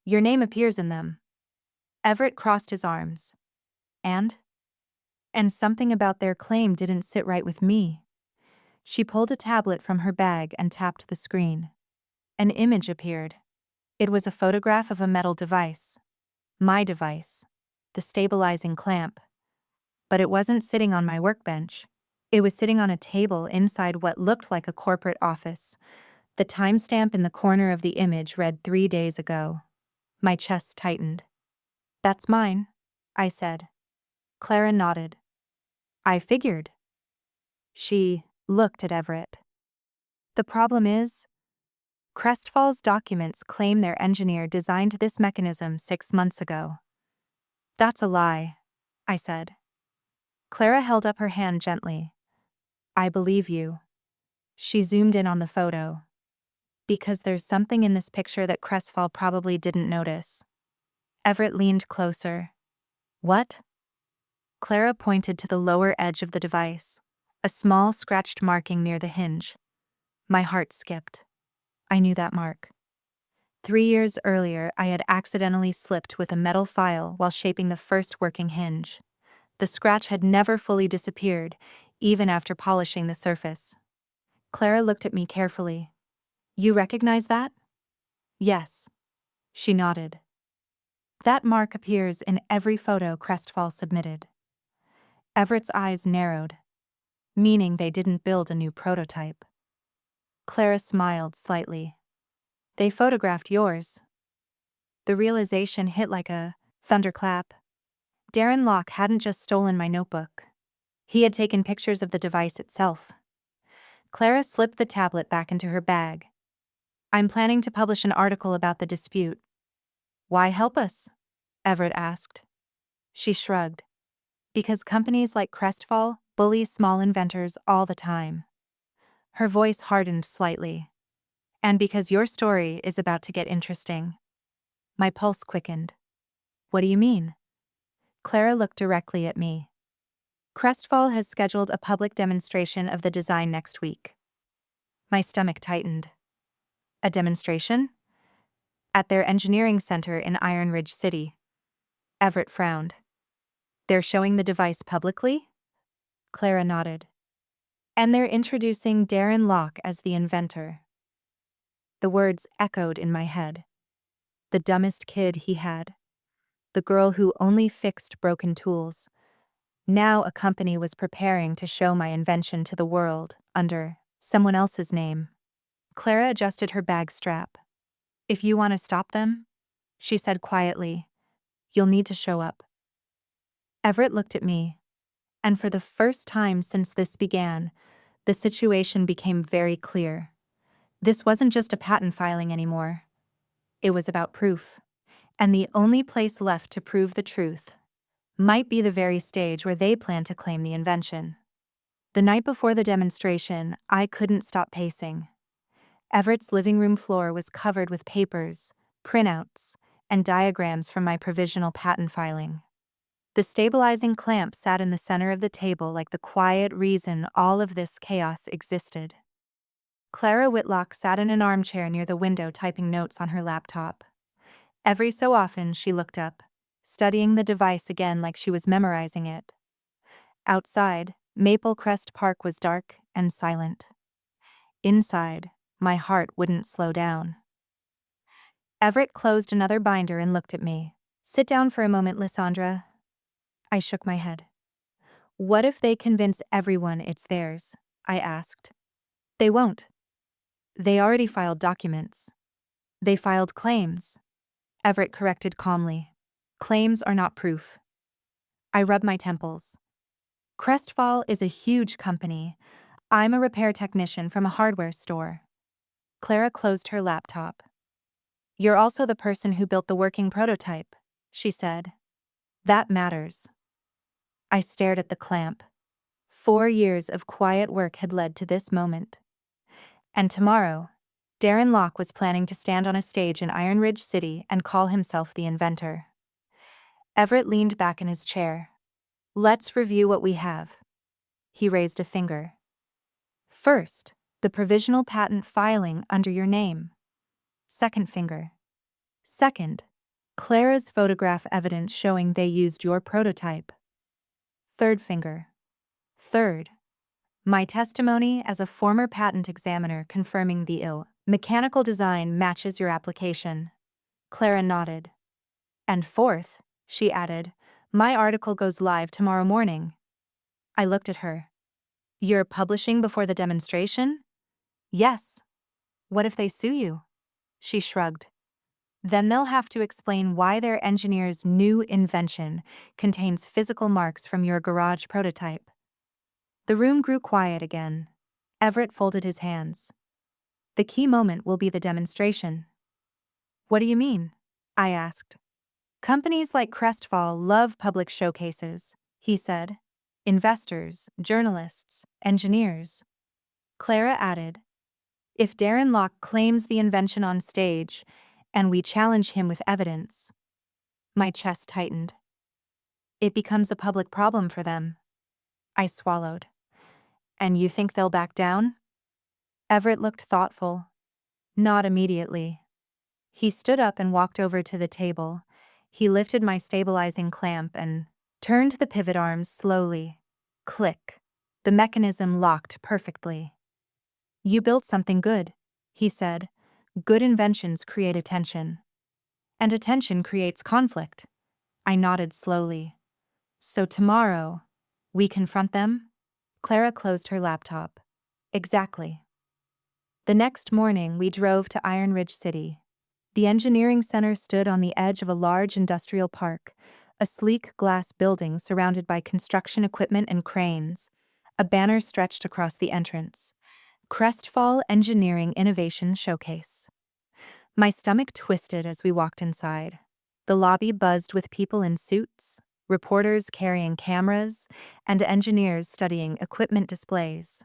Your name appears in them. Everett crossed his arms. And something about their claim didn't sit right with me. She pulled a tablet from her bag and tapped the screen. An image appeared. It was a photograph of a metal device. My device. The stabilizing clamp. But it wasn't sitting on my workbench. It was sitting on a table inside what looked like a corporate office. The timestamp in the corner of the image read 3 days ago. My chest tightened. That's mine, I said. Clara nodded. I figured. She looked at Everett. The problem is, Crestfall's documents claim their engineer designed this mechanism 6 months ago. That's a lie, I said. Clara held up her hand gently. I believe you. She zoomed in on the photo. Because there's something in this picture that Crestfall probably didn't notice. Everett leaned closer. What? Clara pointed to the lower edge of the device, a small scratched marking near the hinge. My heart skipped. I knew that mark. 3 years earlier, I had accidentally slipped with a metal file while shaping the first working hinge. The scratch had never fully disappeared, even after polishing the surface. Clara looked at me carefully. You recognize that? Yes. She nodded. That mark appears in every photo Crestfall submitted. Everett's eyes narrowed, meaning they didn't build a new prototype. Clara smiled slightly. They photographed yours. The realization hit like a thunderclap. Darren Locke hadn't just stolen my notebook. He had taken pictures of the device itself. Clara slipped the tablet back into her bag. I'm planning to publish an article about the dispute. Why help us? Everett asked. She shrugged. Because companies like Crestfall bully small inventors all the time. Her voice hardened slightly. And because your story is about to get interesting. My pulse quickened. What do you mean? Clara looked directly at me. Crestfall has scheduled a public demonstration of the design next week. My stomach tightened. A demonstration? At their engineering center in Iron Ridge City. Everett frowned. They're showing the device publicly? Clara nodded. And they're introducing Darren Locke as the inventor. The words echoed in my head. The dumbest kid he had. The girl who only fixed broken tools. Now a company was preparing to show my invention to the world, under someone else's name. Clara adjusted her bag strap. "If you want to stop them," she said quietly, "you'll need to show up." Everett looked at me, and for the first time since this began, the situation became very clear. This wasn't just a patent filing anymore. It was about proof. And the only place left to prove the truth might be the very stage where they plan to claim the invention. The night before the demonstration, I couldn't stop pacing. Everett's living room floor was covered with papers, printouts, and diagrams from my provisional patent filing. The stabilizing clamp sat in the center of the table like the quiet reason all of this chaos existed. Clara Whitlock sat in an armchair near the window typing notes on her laptop. Every so often she looked up, studying the device again like she was memorizing it. Outside, Maple Crest Park was dark and silent. Inside, my heart wouldn't slow down. Everett closed another binder and looked at me. "Sit down for a moment, Lysandra." I shook my head. "What if they convince everyone it's theirs?" I asked. "They won't. They already filed documents. They filed claims," Everett corrected calmly. "Claims are not proof." I rubbed my temples. Crestfall is a huge company. I'm a repair technician from a hardware store. Clara closed her laptop. "You're also the person who built the working prototype," she said. "That matters." I stared at the clamp. 4 years of quiet work had led to this moment. And tomorrow, Darren Locke was planning to stand on a stage in Iron Ridge City and call himself the inventor. Everett leaned back in his chair. "Let's review what we have." He raised a finger. "First, the provisional patent filing under your name. Second finger. Second, Clara's photograph evidence showing they used your prototype. Third finger. Third, my testimony as a former patent examiner confirming the mechanical design matches your application." Clara nodded. "And fourth," she added, "my article goes live tomorrow morning." I looked at her. "You're publishing before the demonstration?" "Yes." "What if they sue you?" She shrugged. "Then they'll have to explain why their engineer's new invention contains physical marks from your garage prototype." The room grew quiet again. Everett folded his hands. "The key moment will be the demonstration." "What do you mean?" I asked. "Companies like Crestfall love public showcases," he said. "Investors, journalists, engineers." Clara added, "If Darren Locke claims the invention on stage, and we challenge him with evidence." My chest tightened. "It becomes a public problem for them." I swallowed. "And you think they'll back down?" Everett looked thoughtful. "Not immediately." He stood up and walked over to the table. He lifted my stabilizing clamp and turned the pivot arms slowly. Click. The mechanism locked perfectly. "You built something good," he said. "Good inventions create attention. And attention creates conflict." I nodded slowly. "So tomorrow, we confront them?" Clara closed her laptop. "Exactly." The next morning, we drove to Iron Ridge City. The engineering center stood on the edge of a large industrial park, a sleek glass building surrounded by construction equipment and cranes. A banner stretched across the entrance. "Crestfall Engineering Innovation Showcase." My stomach twisted as we walked inside. The lobby buzzed with people in suits, reporters carrying cameras, and engineers studying equipment displays.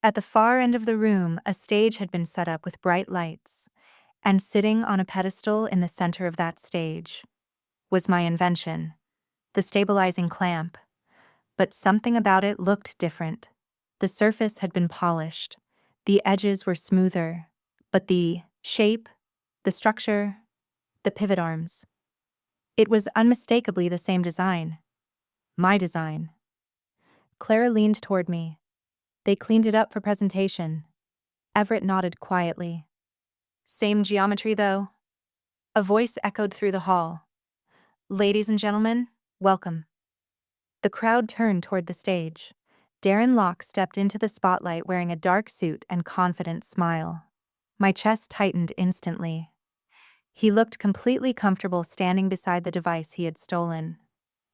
At the far end of the room, a stage had been set up with bright lights, and sitting on a pedestal in the center of that stage was my invention, the stabilizing clamp. But something about it looked different. The surface had been polished, the edges were smoother, but the shape, the structure, the pivot arms. It was unmistakably the same design. My design. Clara leaned toward me. "They cleaned it up for presentation." Everett nodded quietly. Same geometry, though? A voice echoed through the hall. Ladies and gentlemen, welcome. The crowd turned toward the stage. Darren Locke stepped into the spotlight wearing a dark suit and confident smile. My chest tightened instantly. He looked completely comfortable standing beside the device he had stolen.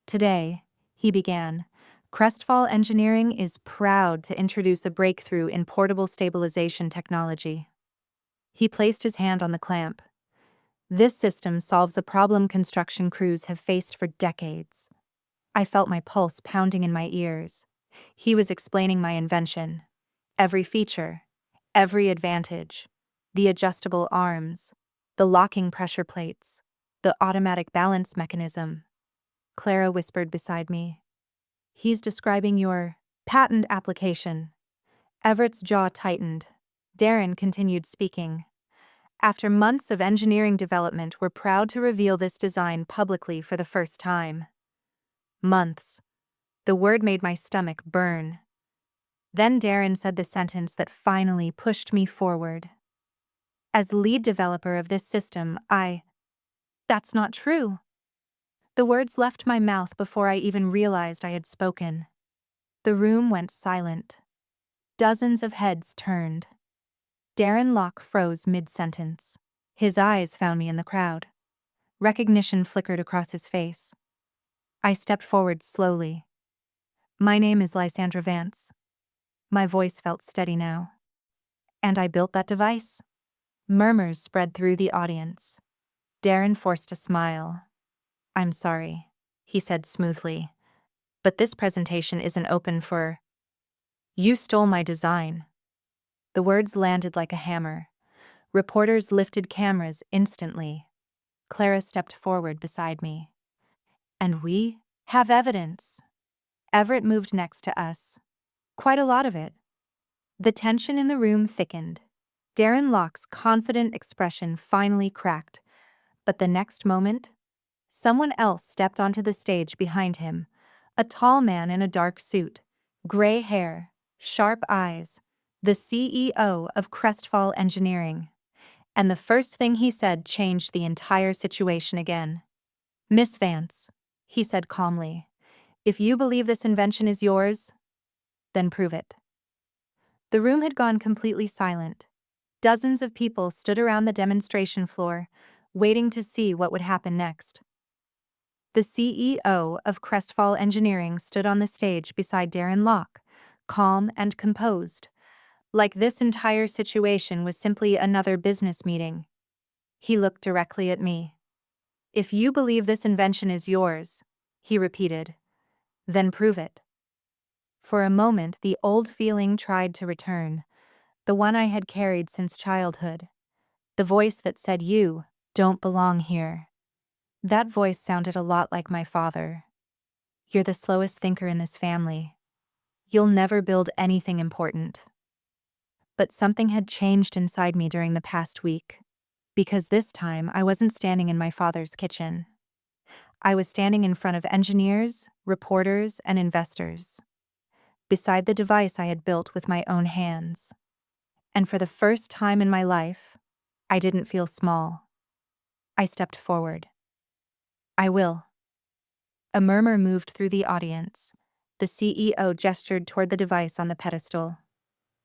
Today, he began, Crestfall Engineering is proud to introduce a breakthrough in portable stabilization technology. He placed his hand on the clamp. This system solves a problem construction crews have faced for decades. I felt my pulse pounding in my ears. He was explaining my invention. Every feature, every advantage, the adjustable arms, the locking pressure plates, the automatic balance mechanism. Clara whispered beside me. He's describing your patent application. Everett's jaw tightened. Darren continued speaking. After months of engineering development, we're proud to reveal this design publicly for the first time. Months. The word made my stomach burn. Then Darren said the sentence that finally pushed me forward. As lead developer of this system, That's not true. The words left my mouth before I even realized I had spoken. The room went silent. Dozens of heads turned. Darren Locke froze mid-sentence. His eyes found me in the crowd. Recognition flickered across his face. I stepped forward slowly. My name is Lysandra Vance. My voice felt steady now. And I built that device. Murmurs spread through the audience. Darren forced a smile. I'm sorry, he said smoothly, but this presentation isn't open for... You stole my design. The words landed like a hammer. Reporters lifted cameras instantly. Clara stepped forward beside me. And we have evidence. Everett moved next to us. Quite a lot of it. The tension in the room thickened. Darren Locke's confident expression finally cracked, but the next moment, someone else stepped onto the stage behind him, a tall man in a dark suit, gray hair, sharp eyes, the CEO of Crestfall Engineering. And the first thing he said changed the entire situation again. Miss Vance, he said calmly, if you believe this invention is yours, then prove it. The room had gone completely silent. Dozens of people stood around the demonstration floor, waiting to see what would happen next. The CEO of Crestfall Engineering stood on the stage beside Darren Locke, calm and composed, like this entire situation was simply another business meeting. He looked directly at me. If you believe this invention is yours, he repeated, then prove it. For a moment, the old feeling tried to return, the one I had carried since childhood. The voice that said, you don't belong here. That voice sounded a lot like my father. You're the slowest thinker in this family. You'll never build anything important. But something had changed inside me during the past week, because this time I wasn't standing in my father's kitchen. I was standing in front of engineers, reporters, and investors, beside the device I had built with my own hands. And for the first time in my life, I didn't feel small. I stepped forward. I will. A murmur moved through the audience. The CEO gestured toward the device on the pedestal.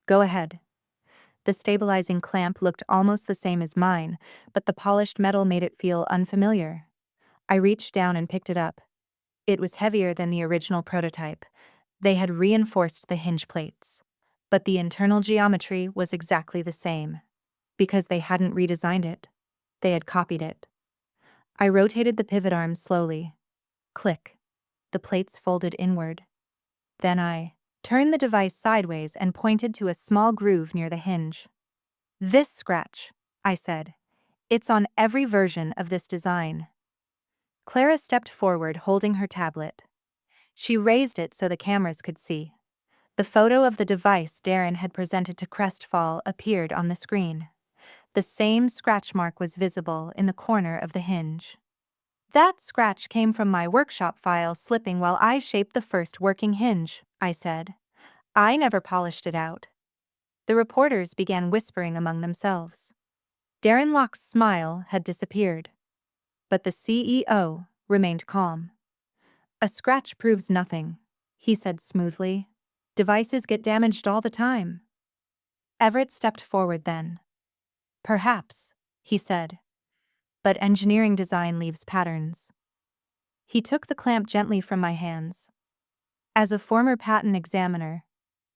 Go ahead. The stabilizing clamp looked almost the same as mine, but the polished metal made it feel unfamiliar. I reached down and picked it up. It was heavier than the original prototype. They had reinforced the hinge plates, but the internal geometry was exactly the same. Because they hadn't redesigned it, they had copied it. I rotated the pivot arms slowly. Click. The plates folded inward. Then I turned the device sideways and pointed to a small groove near the hinge. This scratch, I said. It's on every version of this design. Clara stepped forward holding her tablet. She raised it so the cameras could see. The photo of the device Darren had presented to Crestfall appeared on the screen. The same scratch mark was visible in the corner of the hinge. That scratch came from my workshop file slipping while I shaped the first working hinge, I said. I never polished it out. The reporters began whispering among themselves. Darren Locke's smile had disappeared, but the CEO remained calm. "A scratch proves nothing," he said smoothly. "Devices get damaged all the time." Everett stepped forward then. "Perhaps," he said, "but engineering design leaves patterns." He took the clamp gently from my hands. "As a former patent examiner,"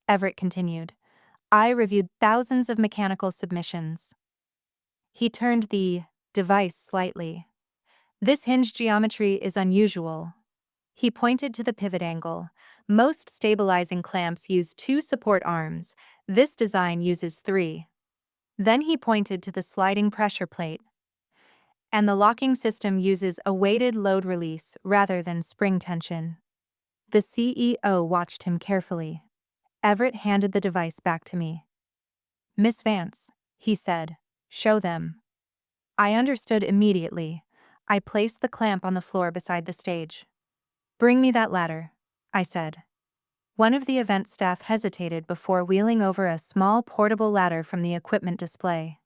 Everett continued, "I reviewed thousands of mechanical submissions." He turned the device slightly. "This hinge geometry is unusual." He pointed to the pivot angle. "Most stabilizing clamps use 2 support arms. This design uses 3. Then he pointed to the sliding pressure plate. "And the locking system uses a weighted load release rather than spring tension." The CEO watched him carefully. Everett handed the device back to me. "Miss Vance," he said, "show them." I understood immediately. I placed the clamp on the floor beside the stage. "Bring me that ladder," I said. One of the event staff hesitated before wheeling over a small portable ladder from the equipment display.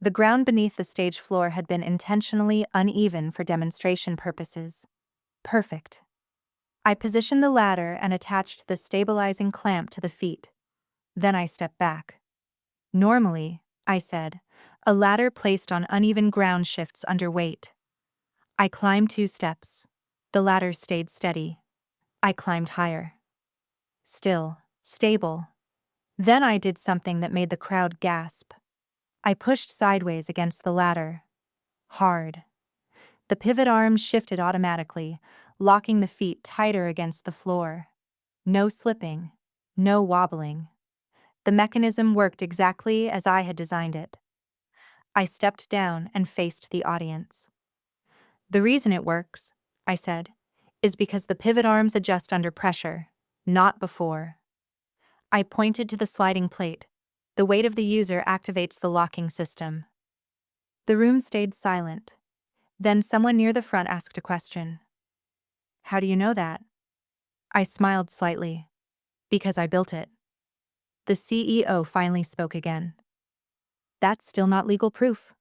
The ground beneath the stage floor had been intentionally uneven for demonstration purposes. Perfect. I positioned the ladder and attached the stabilizing clamp to the feet. Then I stepped back. "Normally," I said, "a ladder placed on uneven ground shifts under weight." I climbed 2 steps. The ladder stayed steady. I climbed higher. Still, stable. Then I did something that made the crowd gasp. I pushed sideways against the ladder. Hard. The pivot arms shifted automatically, locking the feet tighter against the floor. No slipping. No wobbling. The mechanism worked exactly as I had designed it. I stepped down and faced the audience. "The reason it works," I said, "is because the pivot arms adjust under pressure, not before." I pointed to the sliding plate. "The weight of the user activates the locking system." The room stayed silent. Then someone near the front asked a question. "How do you know that?" I smiled slightly. "Because I built it." The CEO finally spoke again. "That's still not legal proof."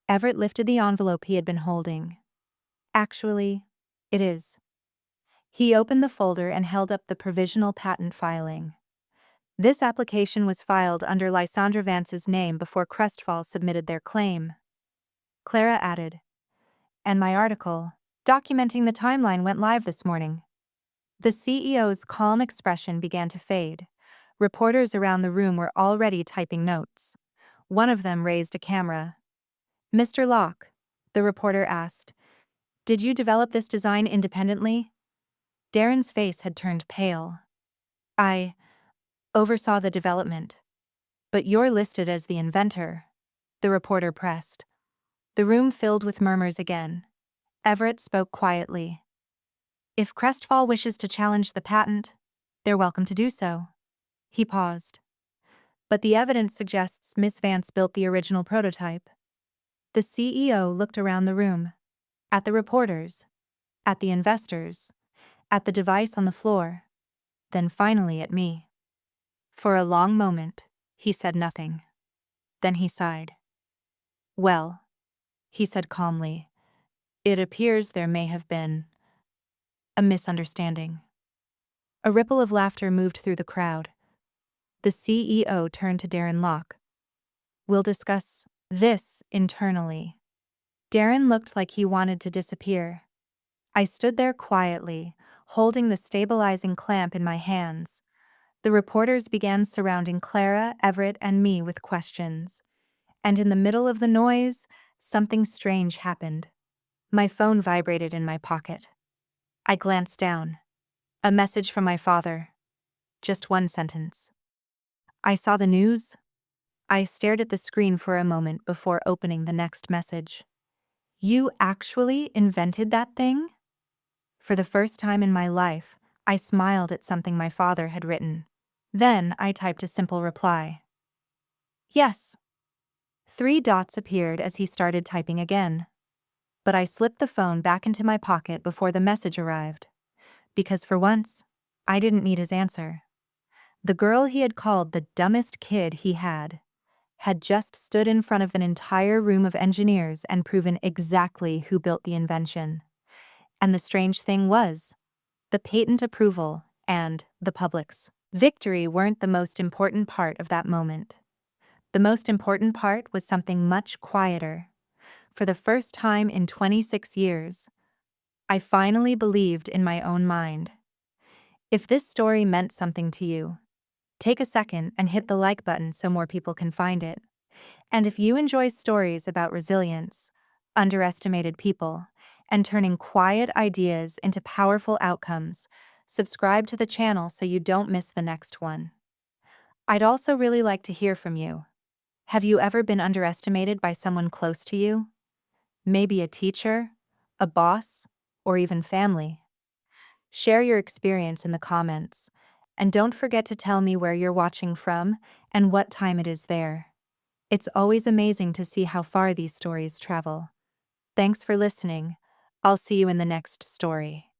Everett lifted the envelope he had been holding. "Actually, it is." He opened the folder and held up the provisional patent filing. "This application was filed under Lysandra Vance's name before Crestfall submitted their claim." Clara added, "And my article, documenting the timeline, went live this morning." The CEO's calm expression began to fade. Reporters around the room were already typing notes. One of them raised a camera. "Mr. Locke," the reporter asked, "did you develop this design independently?" Darren's face had turned pale. "I oversaw the development." "But you're listed as the inventor," the reporter pressed. The room filled with murmurs again. Everett spoke quietly. "If Crestfall wishes to challenge the patent, they're welcome to do so." He paused. "But the evidence suggests Miss Vance built the original prototype." The CEO looked around the room. At the reporters. At the investors. At the device on the floor. Then finally at me. For a long moment, he said nothing. Then he sighed. "Well," he said calmly, "it appears there may have been a misunderstanding." A ripple of laughter moved through the crowd. The CEO turned to Darren Locke. "We'll discuss this internally." Darren looked like he wanted to disappear. I stood there quietly, holding the stabilizing clamp in my hands. The reporters began surrounding Clara, Everett, and me with questions. And in the middle of the noise, something strange happened. My phone vibrated in my pocket. I glanced down. A message from my father. Just one sentence. "I saw the news." I stared at the screen for a moment before opening the next message. "You actually invented that thing?" For the first time in my life, I smiled at something my father had written. Then I typed a simple reply. "Yes." 3 dots appeared as he started typing again. But I slipped the phone back into my pocket before the message arrived. Because for once, I didn't need his answer. The girl he had called the dumbest kid he had had just stood in front of an entire room of engineers and proven exactly who built the invention. And the strange thing was, the patent approval and the public's victory weren't the most important part of that moment. The most important part was something much quieter. For the first time in 26 years, I finally believed in my own mind. If this story meant something to you, take a second and hit the like button so more people can find it. And if you enjoy stories about resilience, underestimated people, and turning quiet ideas into powerful outcomes, subscribe to the channel so you don't miss the next one. I'd also really like to hear from you. Have you ever been underestimated by someone close to you? Maybe a teacher, a boss, or even family? Share your experience in the comments. And don't forget to tell me where you're watching from and what time it is there. It's always amazing to see how far these stories travel. Thanks for listening. I'll see you in the next story.